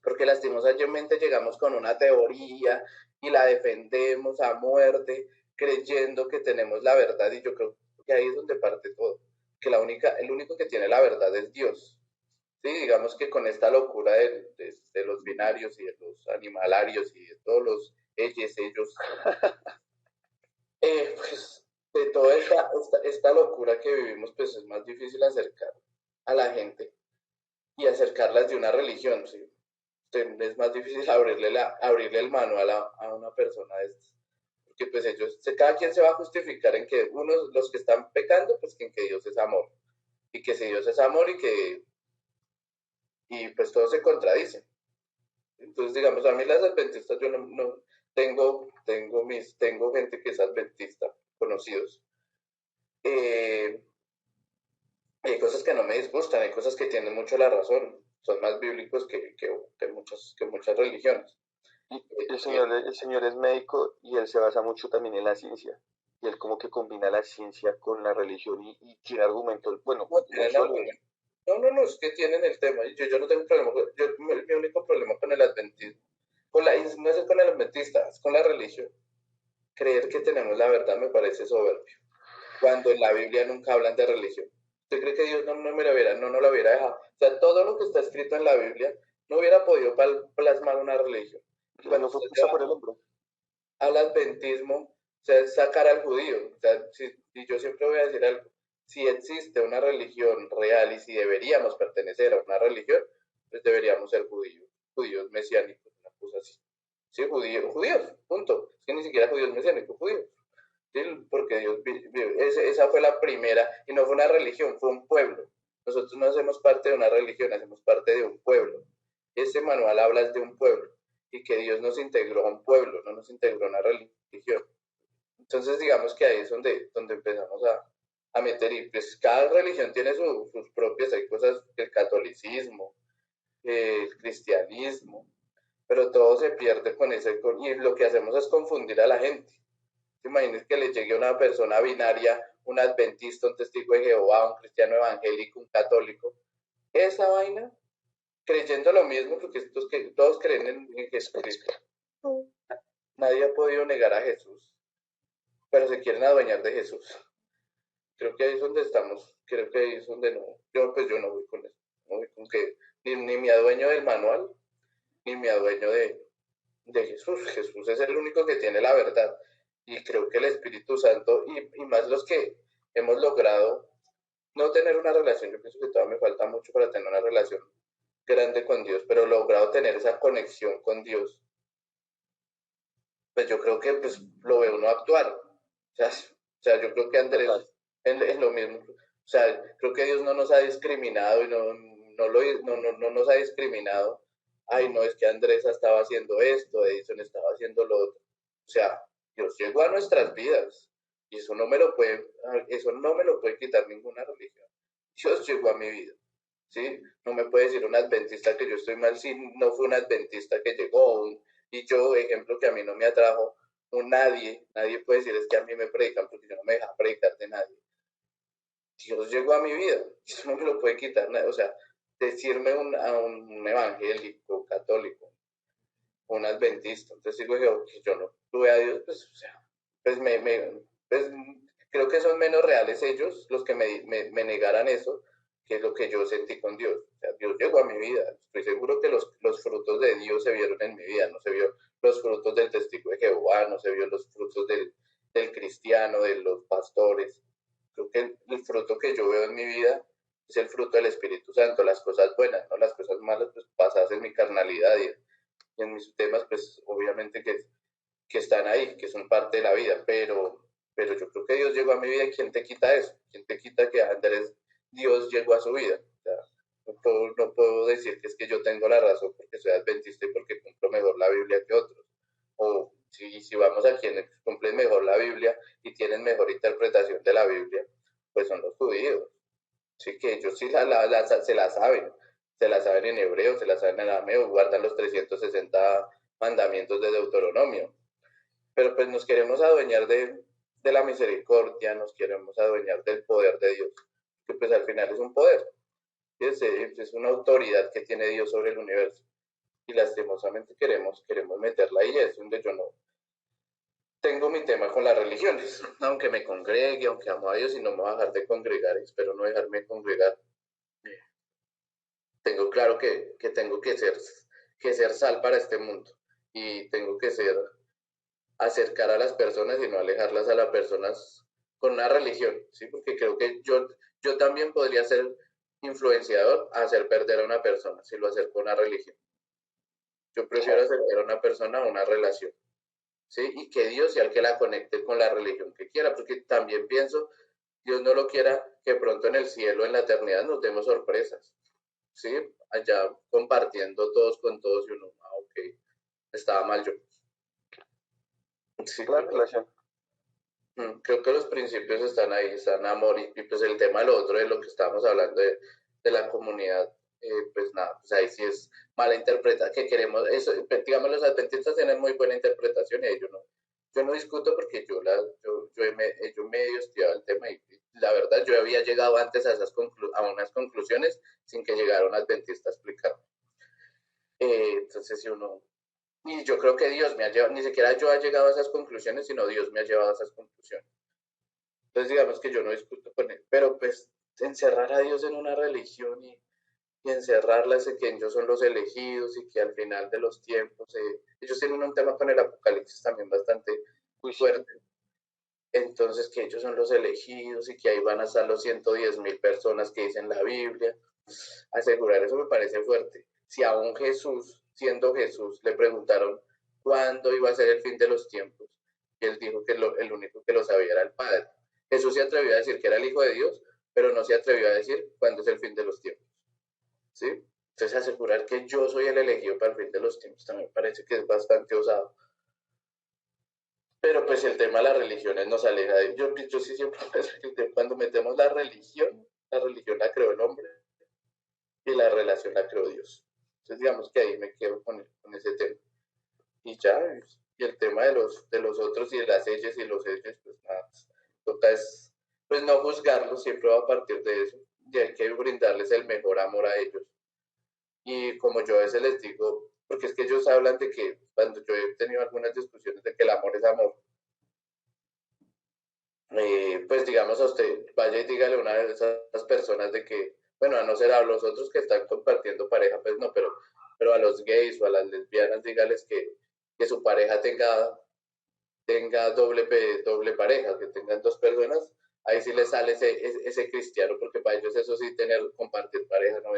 porque lastimosamente llegamos con una teoría y la defendemos a muerte, creyendo que tenemos la verdad, y yo creo que ahí es donde parte todo, que el único que tiene la verdad es Dios. Sí, digamos que con esta locura de los binarios y de los animalarios y de todos los ellos, pues de toda esta locura que vivimos, pues es más difícil acercar a la gente y acercarlas de una religión, ¿sí? Es más difícil abrirle el manual a una persona de estas. Porque pues cada quien se va a justificar en que los que están pecando, pues que Dios es amor. Y que si Dios es amor y pues todo se contradice. Entonces, digamos, a mí las adventistas, yo no tengo gente que es adventista, conocidos. Eh, hay cosas que no me disgustan, hay cosas que tienen mucho la razón, son más bíblicos que muchas religiones. Y el señor es médico y él se basa mucho también en la ciencia. Y él como que combina la ciencia con la religión y tiene argumentos, bueno, No muy tienen sólidos. argumento. No, es que tienen el tema. Yo no tengo problema. Mi único problema con el adventismo, no es con el adventista, es con la religión. Creer que tenemos la verdad me parece soberbio. Cuando en la Biblia nunca hablan de religión. ¿Usted cree que Dios no lo hubiera dejado? O sea, todo lo que está escrito en la Biblia no hubiera podido plasmar una religión. Si Cuando no fue usted puesta lleva por el hombre. al adventismo, o sea, es sacar al judío. O sea, y yo siempre voy a decir algo. Si existe una religión real y si deberíamos pertenecer a una religión, pues deberíamos ser judíos mesiánicos, una cosa así. Sí, judíos, punto. Es que ni siquiera judíos mesiánicos, judíos. Sí, porque esa fue la primera, y no fue una religión, fue un pueblo. Nosotros no hacemos parte de una religión, hacemos parte de un pueblo. Este manual habla de un pueblo y que Dios nos integró a un pueblo, no nos integró a una religión. Entonces, digamos que ahí es donde empezamos a meter, y pues cada religión tiene sus propias, hay cosas, el catolicismo, el cristianismo, pero todo se pierde con ese, y lo que hacemos es confundir a la gente. Imagínense que le llegue a una persona binaria, un adventista, un testigo de Jehová, un cristiano evangélico, un católico, esa vaina, creyendo lo mismo, porque todos creen en Jesucristo. Nadie ha podido negar a Jesús, pero se quieren adueñar de Jesús. Creo que ahí es donde estamos, creo que ahí es donde no, yo no voy con eso, no voy con que ni me adueño del manual, ni me adueño de Jesús. Jesús es el único que tiene la verdad, y creo que el Espíritu Santo, y más los que hemos logrado no tener una relación, yo pienso que todavía me falta mucho para tener una relación grande con Dios, pero logrado tener esa conexión con Dios, pues yo creo que pues lo ve uno actuar. O sea, yo creo que Andrés es lo mismo. O sea, creo que Dios no nos ha discriminado y no nos ha discriminado. Ay, no, es que Andrés estaba haciendo esto, Edison estaba haciendo lo otro. O sea, Dios llegó a nuestras vidas y eso no me lo puede quitar ninguna religión. Dios llegó a mi vida. ¿Sí? No me puede decir un adventista que yo estoy mal si no fue un adventista que llegó, y yo, ejemplo, que a mí no me atrajo nadie puede decir es que a mí me predican porque yo no me deja predicar de nadie. Dios llegó a mi vida, eso no me lo puede quitar nadie. O sea, decirme a un evangélico, católico, un adventista, entonces digo que yo no tuve a Dios, pues, o sea, pues, pues creo que son menos reales ellos los que me negaran eso, que es lo que yo sentí con Dios. O sea, Dios llegó a mi vida. Estoy seguro que los frutos de Dios se vieron en mi vida. No se vio los frutos del testigo de Jehová, no se vio los frutos del cristiano, de los pastores. Creo que el fruto que yo veo en mi vida es el fruto del Espíritu Santo, las cosas buenas, no las cosas malas, pues pasadas en mi carnalidad y en mis temas, pues obviamente que están ahí, que son parte de la vida, pero yo creo que Dios llegó a mi vida, y ¿quién te quita eso? ¿Quién te quita que Andrés, Dios llegó a su vida? O sea, no puedo decir que es que yo tengo la razón porque soy adventista y porque cumplo mejor la Biblia que otros. O si vamos a quienes cumplen mejor la Biblia y tienen mejor interpretación de la Biblia, pues son los judíos. Sí, que ellos sí se la saben en hebreo, se la saben en arameo, guardan los 360 mandamientos de Deuteronomio. Pero pues nos queremos adueñar de la misericordia, nos queremos adueñar del poder de Dios, que pues al final es un poder, es una autoridad que tiene Dios sobre el universo, y lastimosamente queremos meterla ahí. Es donde yo no tengo mi tema con las religiones, aunque me congregue, aunque amo a Dios y no me voy a dejar de congregar, espero no dejarme congregar. Tengo claro que tengo que ser sal para este mundo, y tengo que acercar a las personas y no alejarlas a las personas con una religión, ¿sí? Porque creo que yo también podría ser influenciador a hacer perder a una persona si lo acerco a una religión. Yo prefiero acercar a una persona a una relación, ¿sí? Y que Dios sea el que la conecte con la religión que quiera, porque también pienso, Dios no lo quiera, que pronto en el cielo, en la eternidad, nos demos sorpresas, ¿sí? Allá compartiendo todos con todos, y uno, ok, estaba mal yo. Sí, la relación. Creo que los principios están ahí, están amor, y pues el tema de lo otro, de lo que estábamos hablando de la comunidad, pues nada, pues ahí sí es mala interpretación, que queremos, eso, digamos, los adventistas tienen muy buena interpretación y yo no discuto porque yo me he estudiado el tema, y la verdad yo había llegado antes a unas conclusiones sin que llegara un adventista a explicarme. Entonces si uno... Y yo creo que Dios me ha llevado, ni siquiera yo he llegado a esas conclusiones, sino Dios me ha llevado a esas conclusiones. Entonces digamos que yo no discuto con él, pero pues encerrar a Dios en una religión y encerrarlas en que ellos son los elegidos, y que al final de los tiempos, ellos tienen un tema con el Apocalipsis también bastante muy fuerte. Entonces que ellos son los elegidos y que ahí van a estar los 110,000 personas que dicen la Biblia. Asegurar eso me parece fuerte. Si a un Jesús, siendo Jesús, le preguntaron cuándo iba a ser el fin de los tiempos, y él dijo que el único que lo sabía era el Padre. Jesús se atrevió a decir que era el Hijo de Dios pero no se atrevió a decir cuándo es el fin de los tiempos, ¿sí? Entonces asegurar que yo soy el elegido para el fin de los tiempos también parece que es bastante osado. Pero pues el tema de las religiones nos aleja de... Yo sí siempre pienso que cuando metemos la religión la creó el hombre y la relación la creó Dios. Entonces digamos que ahí me quedo con ese tema. Y ya, y el tema de los otros y de las ellas y los ellos, pues nada, toca es, pues no juzgarlos, siempre va a partir de eso, y hay que brindarles el mejor amor a ellos. Y como yo a veces les digo, porque es que ellos hablan de que, cuando yo he tenido algunas discusiones de que el amor es amor, pues digamos a usted, vaya y dígale a una de esas personas de que, bueno, a no ser a los otros que están compartiendo pareja, pues no, pero a los gays o a las lesbianas, dígales que su pareja tenga doble pareja, que tengan dos personas, ahí sí les sale ese cristiano, porque para ellos eso sí, compartir pareja no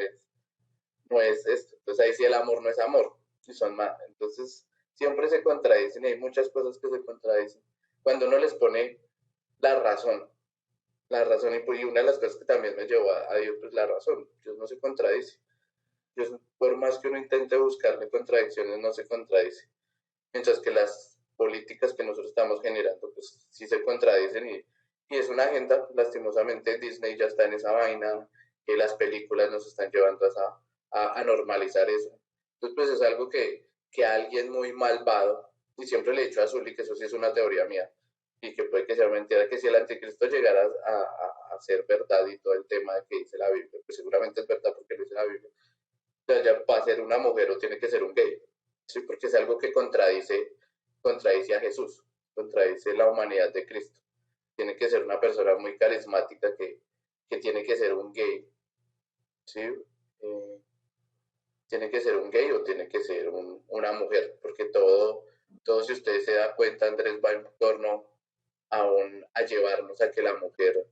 es esto. Entonces ahí sí el amor no es amor, y son más. Entonces siempre se contradicen y hay muchas cosas que se contradicen. Cuando uno les pone la razón, y una de las cosas que también me llevó a Dios, pues la razón, Dios no se contradice. Dios, por más que uno intente buscarle contradicciones, no se contradice. Mientras que las políticas que nosotros estamos generando, pues sí se contradicen y es una agenda, lastimosamente Disney ya está en esa vaina, que las películas nos están llevando a normalizar eso. Entonces, pues es algo que alguien muy malvado, y siempre le he dicho a Zully que eso sí es una teoría mía, y que puede que sea mentira, que si el anticristo llegara a ser verdad y todo el tema de que dice la Biblia, pues seguramente es verdad porque lo dice la Biblia, ya, ya para ser una mujer o tiene que ser un gay, ¿sí? Porque es algo que contradice a Jesús, contradice la humanidad de Cristo. Tiene que ser una persona muy carismática que tiene que ser un gay, ¿sí? Tiene que ser un gay o tiene que ser una mujer, porque todo, si usted se da cuenta, Andrés, va en torno a llevarnos a que la mujer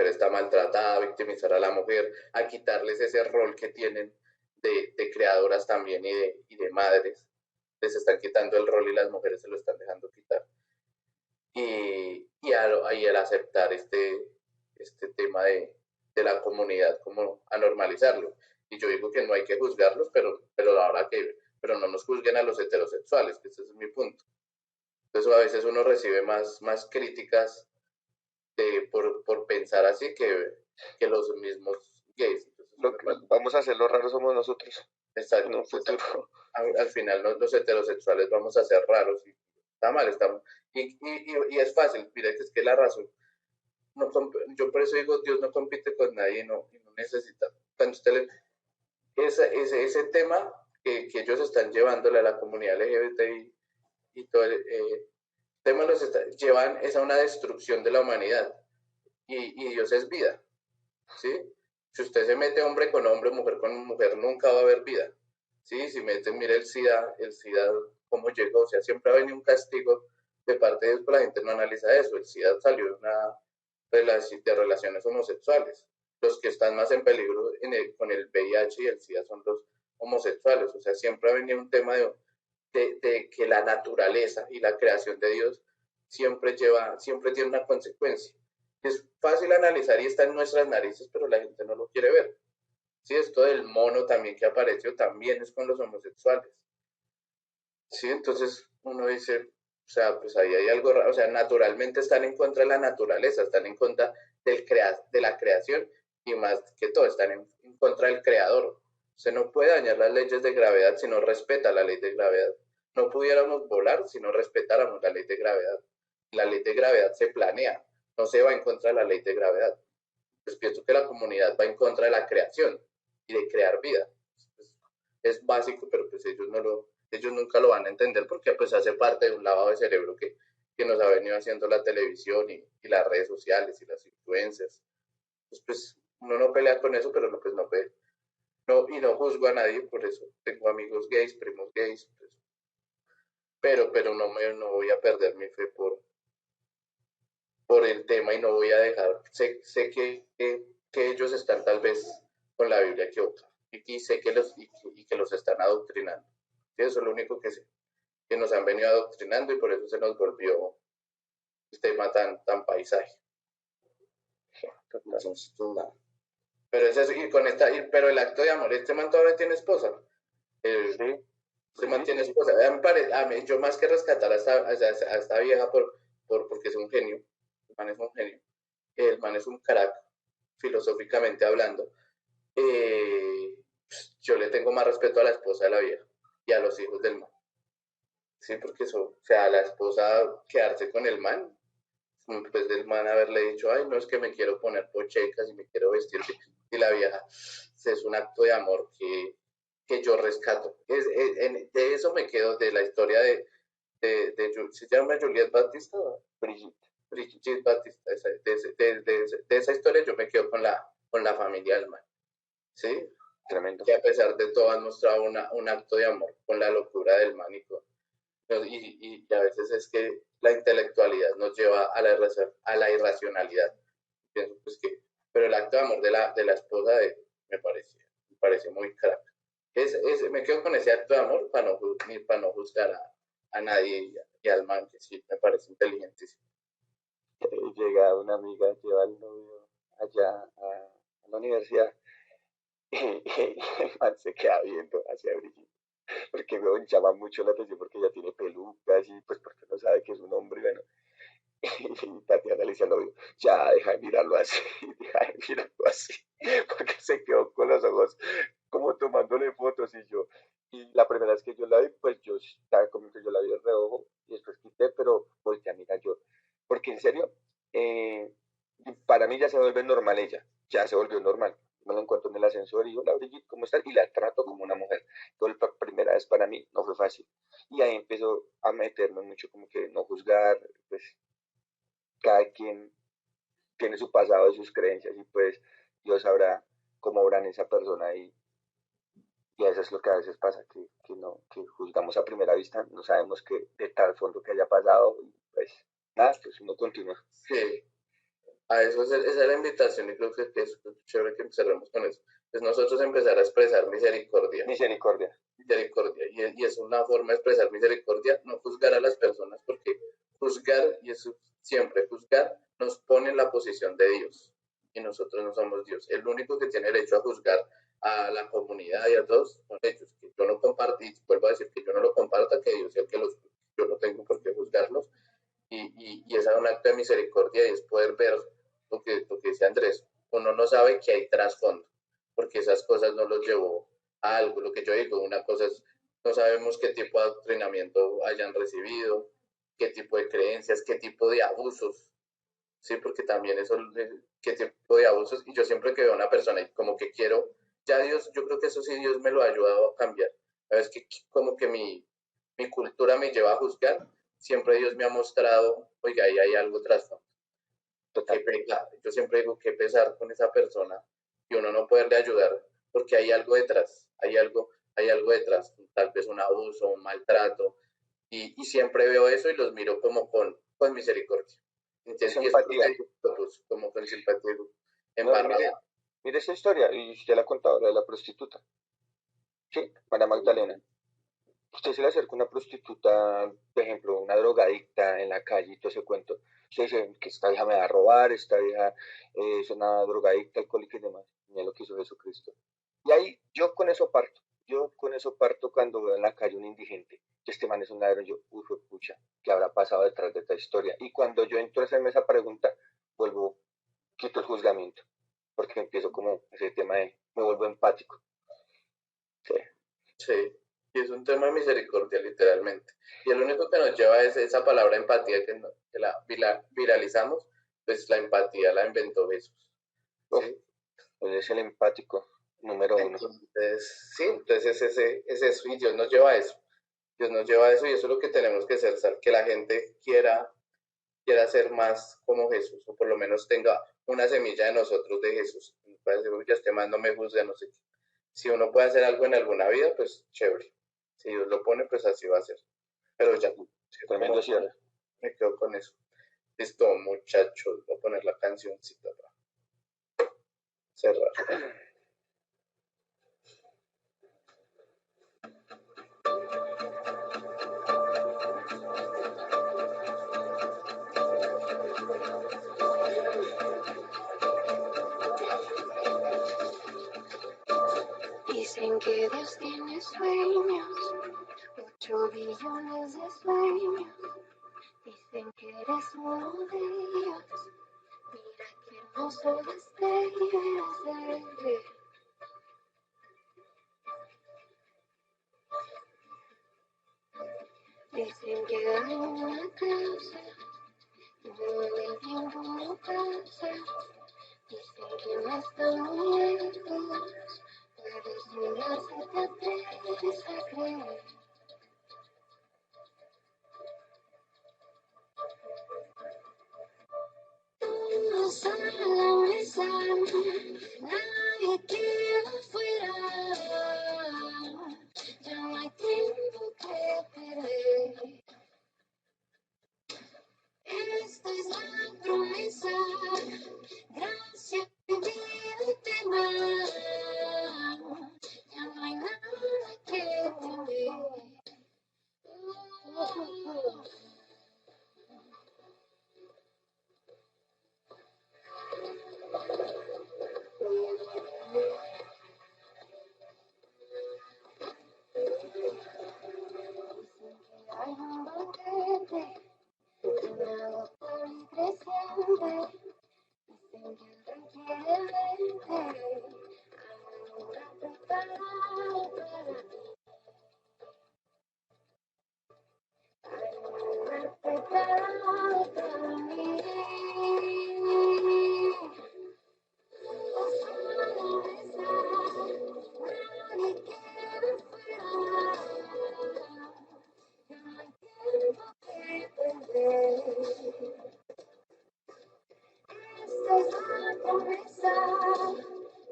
está maltratada, a victimizar a la mujer, a quitarles ese rol que tienen de creadoras también y de madres. Les están quitando el rol y las mujeres se lo están dejando quitar. Y al aceptar este tema de la comunidad, como a normalizarlo. Y yo digo que no hay que juzgarlos, pero no nos juzguen a los heterosexuales, que ese es mi punto. Entonces a veces uno recibe más críticas por pensar así que los mismos gays. Entonces, Vamos a hacer lo raro somos nosotros exacto, en un futuro. al final los heterosexuales vamos a ser raros y está mal, y es fácil, mira que es que la razón, no, yo por eso digo, Dios no compite con nadie y no necesita, cuando usted ese tema que ellos están llevándole a la comunidad LGBTI y todo el tema llevan es a una destrucción de la humanidad y Dios es vida, ¿sí? Si usted se mete hombre con hombre, mujer con mujer, nunca va a haber vida, ¿sí? Si mete, mire el SIDA, cómo llegó, o sea, siempre ha venido un castigo de parte de Dios, pero la gente no analiza eso, el SIDA salió de relaciones homosexuales, los que están más en peligro con el VIH y el SIDA son los homosexuales, o sea, siempre ha venido un tema de que la naturaleza y la creación de Dios siempre tiene una consecuencia. Es fácil analizar y está en nuestras narices, pero la gente no lo quiere ver. Sí, esto del mono también que apareció también es con los homosexuales. Sí, entonces uno dice, o sea, pues ahí hay algo raro, o sea, naturalmente están en contra de la naturaleza, están en contra de la creación y más que todo están en contra del creador. Se no puede dañar las leyes de gravedad si no respeta la ley de gravedad. No pudiéramos volar si no respetáramos la ley de gravedad. La ley de gravedad se planea, no se va en contra de la ley de gravedad. Pues pienso que la comunidad va en contra de la creación y de crear vida. Pues, es básico, pero pues ellos nunca lo van a entender porque pues hace parte de un lavado de cerebro que nos ha venido haciendo la televisión y las redes sociales y las influencias. Pues uno no pelea con eso, pero no, pues no puede. No, y no juzgo a nadie por eso. Tengo amigos gays, primos gays, pues, pero no voy a perder mi fe por el tema y no voy a dejar. Sé que ellos están tal vez con la Biblia equivocada y sé que los están adoctrinando. ¿Sí? Eso es lo único que sé, que nos han venido adoctrinando y por eso se nos volvió el tema tan paisaje. Total. Entonces, pues nada. Pero es eso, y con esta, pero el acto de amor, este man todavía tiene esposa, ¿no? Sí, Este man tiene esposa. A mí, yo más que rescatar a esta vieja porque es un genio, el man es un genio, el man es un crack, filosóficamente hablando, pues, yo le tengo más respeto a la esposa de la vieja y a los hijos del man. Sí, porque eso, o sea, la esposa quedarse con el man, pues del man haberle dicho, ay, no es que me quiero poner pochecas y me quiero vestir, y la vieja, es un acto de amor que yo rescato. De eso me quedo, de la historia ¿se llama Juliette Batista? Brigitte. Brigitte Batista, de esa historia yo me quedo con la familia del man, ¿sí? Tremendo. Que a pesar de todo han mostrado un acto de amor con la locura del man y a veces es que la intelectualidad nos lleva a la irracionalidad. Pienso pues que, pero el acto de amor de la esposa me parece muy crack. Me quedo con ese acto de amor para no juzgar a nadie y al man, que sí me parece inteligentísimo. Llega una amiga, lleva al novio allá a la universidad y el man se queda viendo hacia Brigitte. Porque me llama mucho la atención porque ella tiene pelucas y pues porque no sabe que es un hombre, bueno. Y Tatiana le dice al novio, ya deja de mirarlo así, deja de mirarlo así, porque se quedó con los ojos como tomándole fotos y la primera vez que yo la vi, pues yo estaba como que yo la vi de reojo y después quité, pero volteé a mirar yo, porque en serio, eh, para mí ya se vuelve normal ella, ya se volvió normal. Me la encuentro en el ascensor y yo, hola Brigitte, ¿cómo estás? Y la trato como una mujer. Entonces, la primera vez para mí no fue fácil. Y ahí empezó a meterme mucho como que no juzgar, pues cada quien tiene su pasado y sus creencias y pues Dios sabrá cómo obra en esa persona y eso es lo que a veces pasa, no, que juzgamos a primera vista, no sabemos que de tal fondo que haya pasado y pues nada, pues uno continúa. Sí, a eso esa es la invitación y creo que es chévere que cerremos con eso. Es nosotros empezar a expresar misericordia. Misericordia. Misericordia. Y es una forma de expresar misericordia, no juzgar a las personas, porque juzgar, y eso siempre juzgar, nos pone en la posición de Dios. Y nosotros no somos Dios. El único que tiene derecho a juzgar a la comunidad y a todos son ellos. Que yo no comparto, y vuelvo a decir que yo no lo comparta, que Dios sea el que los juzgue. Yo no tengo por qué juzgarlos. Y es un acto de misericordia y es poder ver lo que dice Andrés. Uno no sabe que hay trasfondo, porque esas cosas no los llevó a algo. Lo que yo digo, una cosa es, no sabemos qué tipo de adoctrinamiento hayan recibido, qué tipo de creencias, qué tipo de abusos, ¿sí? Porque también eso, qué tipo de abusos, y yo siempre que veo a una persona y como que quiero, ya Dios, yo creo que eso sí Dios me lo ha ayudado a cambiar. Es que como que mi cultura me lleva a juzgar, siempre Dios me ha mostrado, oiga, ahí hay algo trasfondo. Yo siempre digo que pesar con esa persona y uno no poderle ayudar porque hay algo detrás, hay algo detrás, tal vez un abuso, un maltrato, y siempre veo eso y los miro como con misericordia. Es ¿Entiendes? Y es empatía. pues, como con simpatía No, mire, embarrada. mire esa historia, y usted la contaba, la de la prostituta. Sí, María Magdalena. Usted se le acerca a una prostituta, por ejemplo, una drogadicta en la calle y todo ese cuento. Usted dice que esta hija me va a robar, esta hija es una drogadicta, alcohólica y demás. Mira lo que hizo Jesucristo. Y ahí yo con eso parto. Yo con eso parto cuando veo en la calle un indigente. Que este man es un ladrón. Yo, uy, pucha, ¿qué habrá pasado detrás de esta historia? Y cuando yo entro a hacerme esa pregunta, vuelvo, quito el juzgamiento. Porque empiezo como ese tema de, me vuelvo empático. Sí. Sí, y es un tema de misericordia, literalmente. Y el único que nos lleva es esa palabra empatía que la viralizamos, pues la empatía la inventó Jesús. Uf, ¿Sí? él es el empático número uno. Entonces, sí, entonces es eso, y Dios nos lleva a eso. Dios nos lleva a eso y eso es lo que tenemos que hacer, que la gente quiera ser más como Jesús, o por lo menos tenga una semilla de nosotros de Jesús. Puede decir, ya este más no me juzga, no sé qué. Si uno puede hacer algo en alguna vida, pues chévere. Si Dios lo pone, pues así va a ser. Pero ya, Tremendo cierre. me quedo con eso. Listo, muchachos, voy a poner la cancioncita para cerrar. que Dios tiene sueños, 8 billones de sueños. Dicen que eres uno de ellos. Mira qué hermoso destello eres de él. Dicen que hay una causa, y luego el tiempo no pasa. Dicen que no está muy lejos, puedes mirar si te atreves a creer. Todos a la mesa, nadie queda fuera. Ya no hay tiempo que perder. Esta es la promesa, gracia y vida eterna. Ya no hay nada que temer. Hay un banquete, ordenado por el creciente. Dicen que el rey quiere verte, hay un lugar preparado para ti. Hay un lugar preparado para mí. Todos a la mesa, nadie queda fuera. Ya no hay tiempo que perder. Esta es la promesa,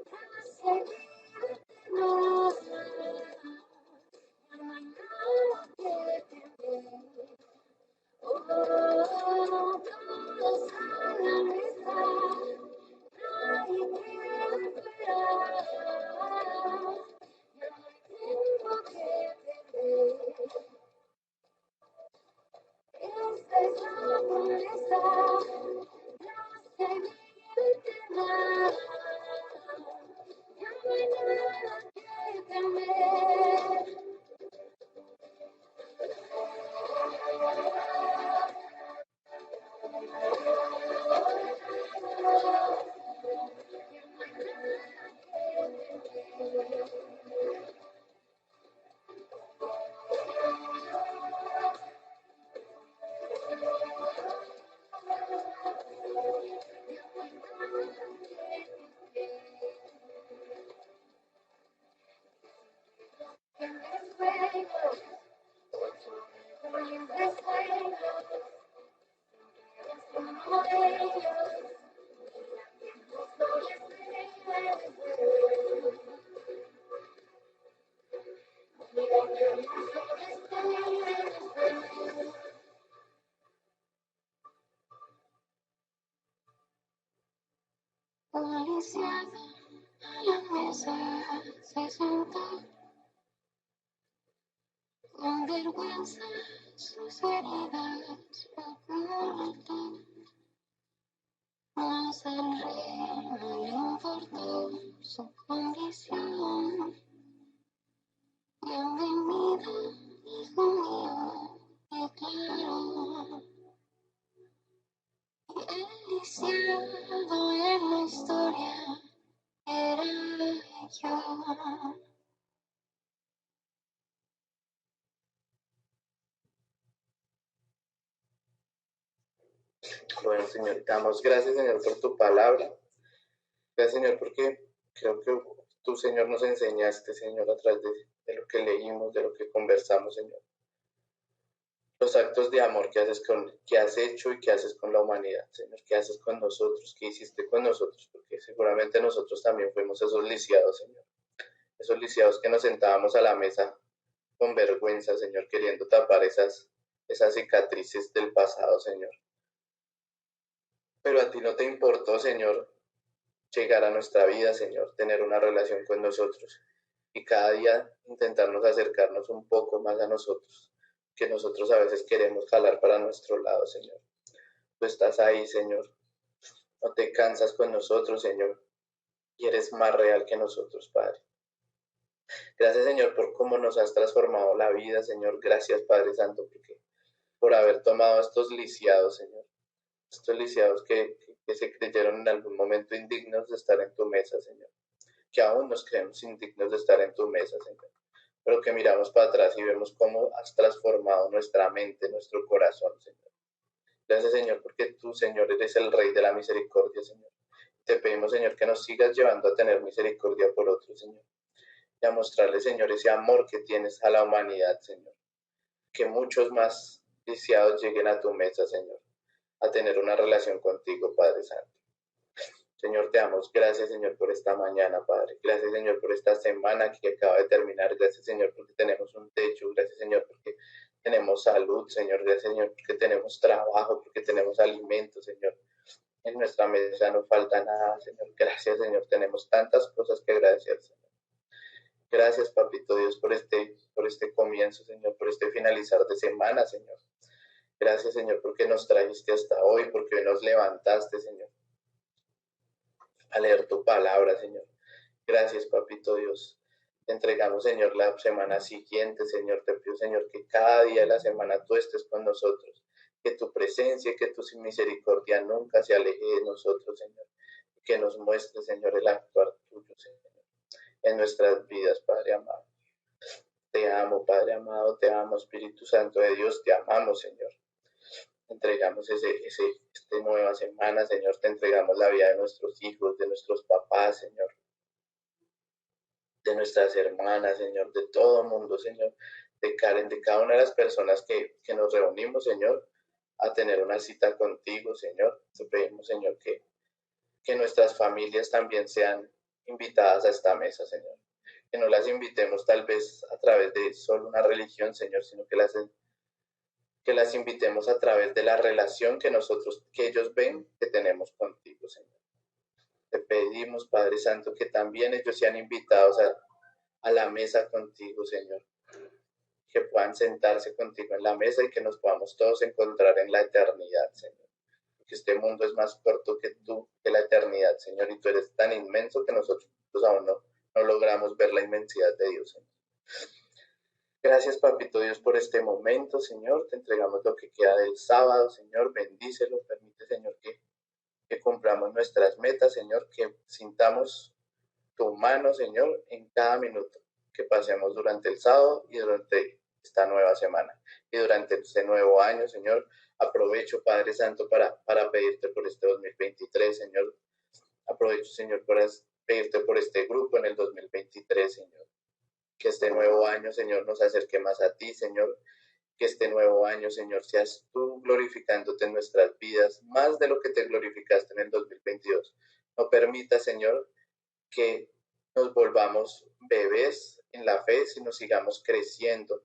gracia y vida eterna. Ya no hay nada que temer. Oh, todos a la mesa, nadie queda fuera. Ya no hay tiempo que perder. Esta es la promesa, gracia y vida eterna. Ya no hay nada que temer. Un lisiado a la mesa se sentó, con vergüenza sus heridas ocultó. Mas al rey no le importó su condición. Bienvenido, hijo mío, declaró. Y el lisiado en la historia era yo. Bueno, Señor, te damos gracias, Señor, por tu palabra. Gracias, Señor, porque creo que tú, Señor, nos enseñaste, Señor, a través de lo que leímos, de lo que conversamos, Señor. Los actos de amor que has hecho y que haces con la humanidad, Señor, que haces con nosotros, que hiciste con nosotros, porque seguramente nosotros también fuimos esos lisiados, Señor. Esos lisiados que nos sentábamos a la mesa con vergüenza, Señor, queriendo tapar esas cicatrices del pasado, Señor. Pero a ti no te importó, Señor, llegar a nuestra vida, Señor, tener una relación con nosotros y cada día intentarnos acercarnos un poco más a nosotros, que nosotros a veces queremos jalar para nuestro lado, Señor. Tú estás ahí, Señor. No te cansas con nosotros, Señor, y eres más real que nosotros, Padre. Gracias, Señor, por cómo nos has transformado la vida, Señor. Gracias, Padre Santo, por haber tomado a estos lisiados, Señor. Estos lisiados que se creyeron en algún momento indignos de estar en tu mesa, Señor. Que aún nos creemos indignos de estar en tu mesa, Señor. Pero que miramos para atrás y vemos cómo has transformado nuestra mente, nuestro corazón, Señor. Gracias, Señor, porque tú, Señor, eres el Rey de la misericordia, Señor. Te pedimos, Señor, que nos sigas llevando a tener misericordia por otros, Señor. Y a mostrarle, Señor, ese amor que tienes a la humanidad, Señor. Que muchos más lisiados lleguen a tu mesa, Señor, a tener una relación contigo, Padre Santo. Señor, te damos gracias, Señor, por esta mañana, Padre. Gracias, Señor, por esta semana que acaba de terminar. Gracias, Señor, porque tenemos un techo. Gracias, Señor, porque tenemos salud, Señor. Gracias, Señor, porque tenemos trabajo, porque tenemos alimento, Señor. En nuestra mesa no falta nada, Señor. Gracias, Señor. Tenemos tantas cosas que agradecer, Señor. Gracias, Papito Dios, por este comienzo, Señor, por este finalizar de semana, Señor. Gracias, Señor, porque nos trajiste hasta hoy, porque hoy nos levantaste, Señor, a leer tu palabra, Señor. Gracias, Papito Dios. Te entregamos, Señor, la semana siguiente, Señor. Te pido, Señor, que cada día de la semana tú estés con nosotros. Que tu presencia y que tu misericordia nunca se aleje de nosotros, Señor. Que nos muestre, Señor, el actuar tuyo, Señor, en nuestras vidas, Padre amado. Te amo, Padre amado. Te amo, Espíritu Santo de Dios. Te amamos, Señor. Te entregamos esta nueva semana, Señor. Te entregamos la vida de nuestros hijos, de nuestros papás, Señor, de nuestras hermanas, Señor, de todo el mundo, Señor, de Karen, de cada una de las personas que nos reunimos, Señor, a tener una cita contigo, Señor. Te pedimos, Señor, que nuestras familias también sean invitadas a esta mesa, Señor. Que no las invitemos tal vez a través de solo una religión, Señor, sino que las invitemos a través de la relación que ellos ven que tenemos contigo, Señor. Te pedimos, Padre Santo, que también ellos sean invitados a la mesa contigo, Señor. Que puedan sentarse contigo en la mesa y que nos podamos todos encontrar en la eternidad, Señor. Porque este mundo es más corto que tú, que la eternidad, Señor, y tú eres tan inmenso que nosotros aún no logramos ver la inmensidad de Dios, Señor. Gracias, Papito Dios, por este momento, Señor. Te entregamos lo que queda del sábado, Señor. Bendícelo. Permite, Señor, que cumplamos nuestras metas, Señor. Que sintamos tu mano, Señor, en cada minuto que pasemos durante el sábado y durante esta nueva semana. Y durante este nuevo año, Señor, aprovecho, Padre Santo, para pedirte por este 2023, Señor. Aprovecho, Señor, para pedirte por este grupo en el 2023, Señor. Que este nuevo año, Señor, nos acerque más a ti, Señor. Que este nuevo año, Señor, seas tú glorificándote en nuestras vidas, más de lo que te glorificaste en el 2022. No permita, Señor, que nos volvamos bebés en la fe, sino sigamos creciendo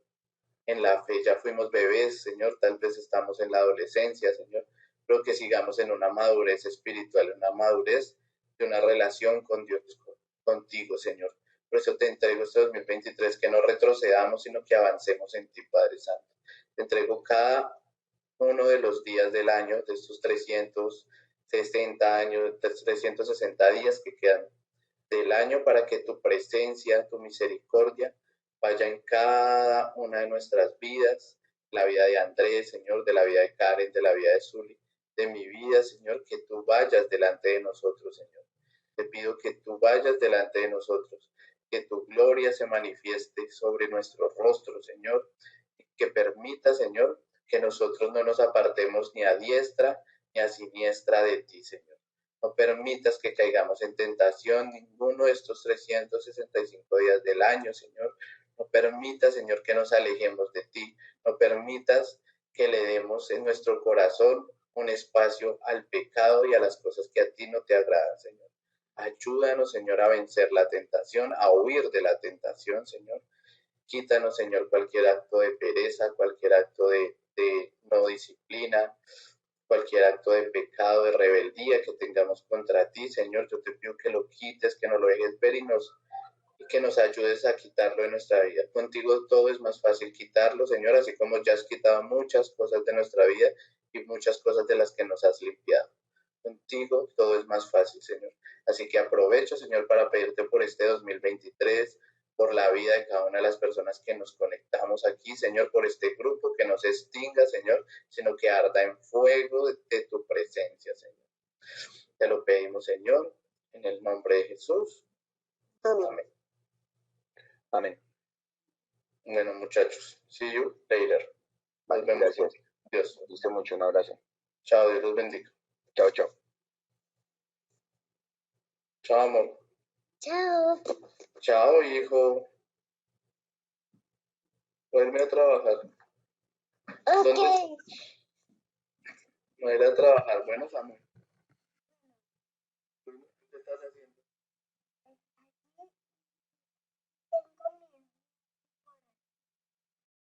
en la fe. Ya fuimos bebés, Señor, tal vez estamos en la adolescencia, Señor, pero que sigamos en una madurez espiritual, una madurez de una relación con Dios, contigo, Señor. Por eso te entrego este 2023, que no retrocedamos, sino que avancemos en ti, Padre Santo. Te entrego cada uno de los días del año, de estos 360 años, 360 días que quedan del año, para que tu presencia, tu misericordia vaya en cada una de nuestras vidas, la vida de Andrés, Señor, de la vida de Karen, de la vida de Zuli, de mi vida, Señor, que tú vayas delante de nosotros, Señor. Te pido que tú vayas delante de nosotros, que tu gloria se manifieste sobre nuestro rostro, Señor, que permita, Señor, que nosotros no nos apartemos ni a diestra ni a siniestra de ti, Señor. No permitas que caigamos en tentación ninguno de estos 365 días del año, Señor. No permitas, Señor, que nos alejemos de ti. No permitas que le demos en nuestro corazón un espacio al pecado y a las cosas que a ti no te agradan, Señor. Ayúdanos, Señor, a vencer la tentación, a huir de la tentación, Señor. Quítanos, Señor, cualquier acto de pereza, cualquier acto de no disciplina, cualquier acto de pecado, de rebeldía que tengamos contra ti, Señor. Yo te pido que lo quites, que nos lo dejes ver y que nos ayudes a quitarlo de nuestra vida. Contigo todo es más fácil quitarlo, Señor, así como ya has quitado muchas cosas de nuestra vida y muchas cosas de las que nos has limpiado. Contigo todo es más fácil, Señor. Así que aprovecho, Señor, para pedirte por este 2023, por la vida de cada una de las personas que nos conectamos aquí, Señor, por este grupo, que no se extinga, Señor, sino que arda en fuego de tu presencia, Señor. Te lo pedimos, Señor, en el nombre de Jesús. Amén. Amén. Amén. Bueno, muchachos, see you later. Nos vemos. Gracias. Dios. Diste mucho, un abrazo. Chao, Dios los bendiga. Chao, chao. Chao, amor. Chao. Chao, hijo. Voy a irme a trabajar. Ok. Voy a ir a trabajar. Bueno, amor. ¿Qué estás haciendo?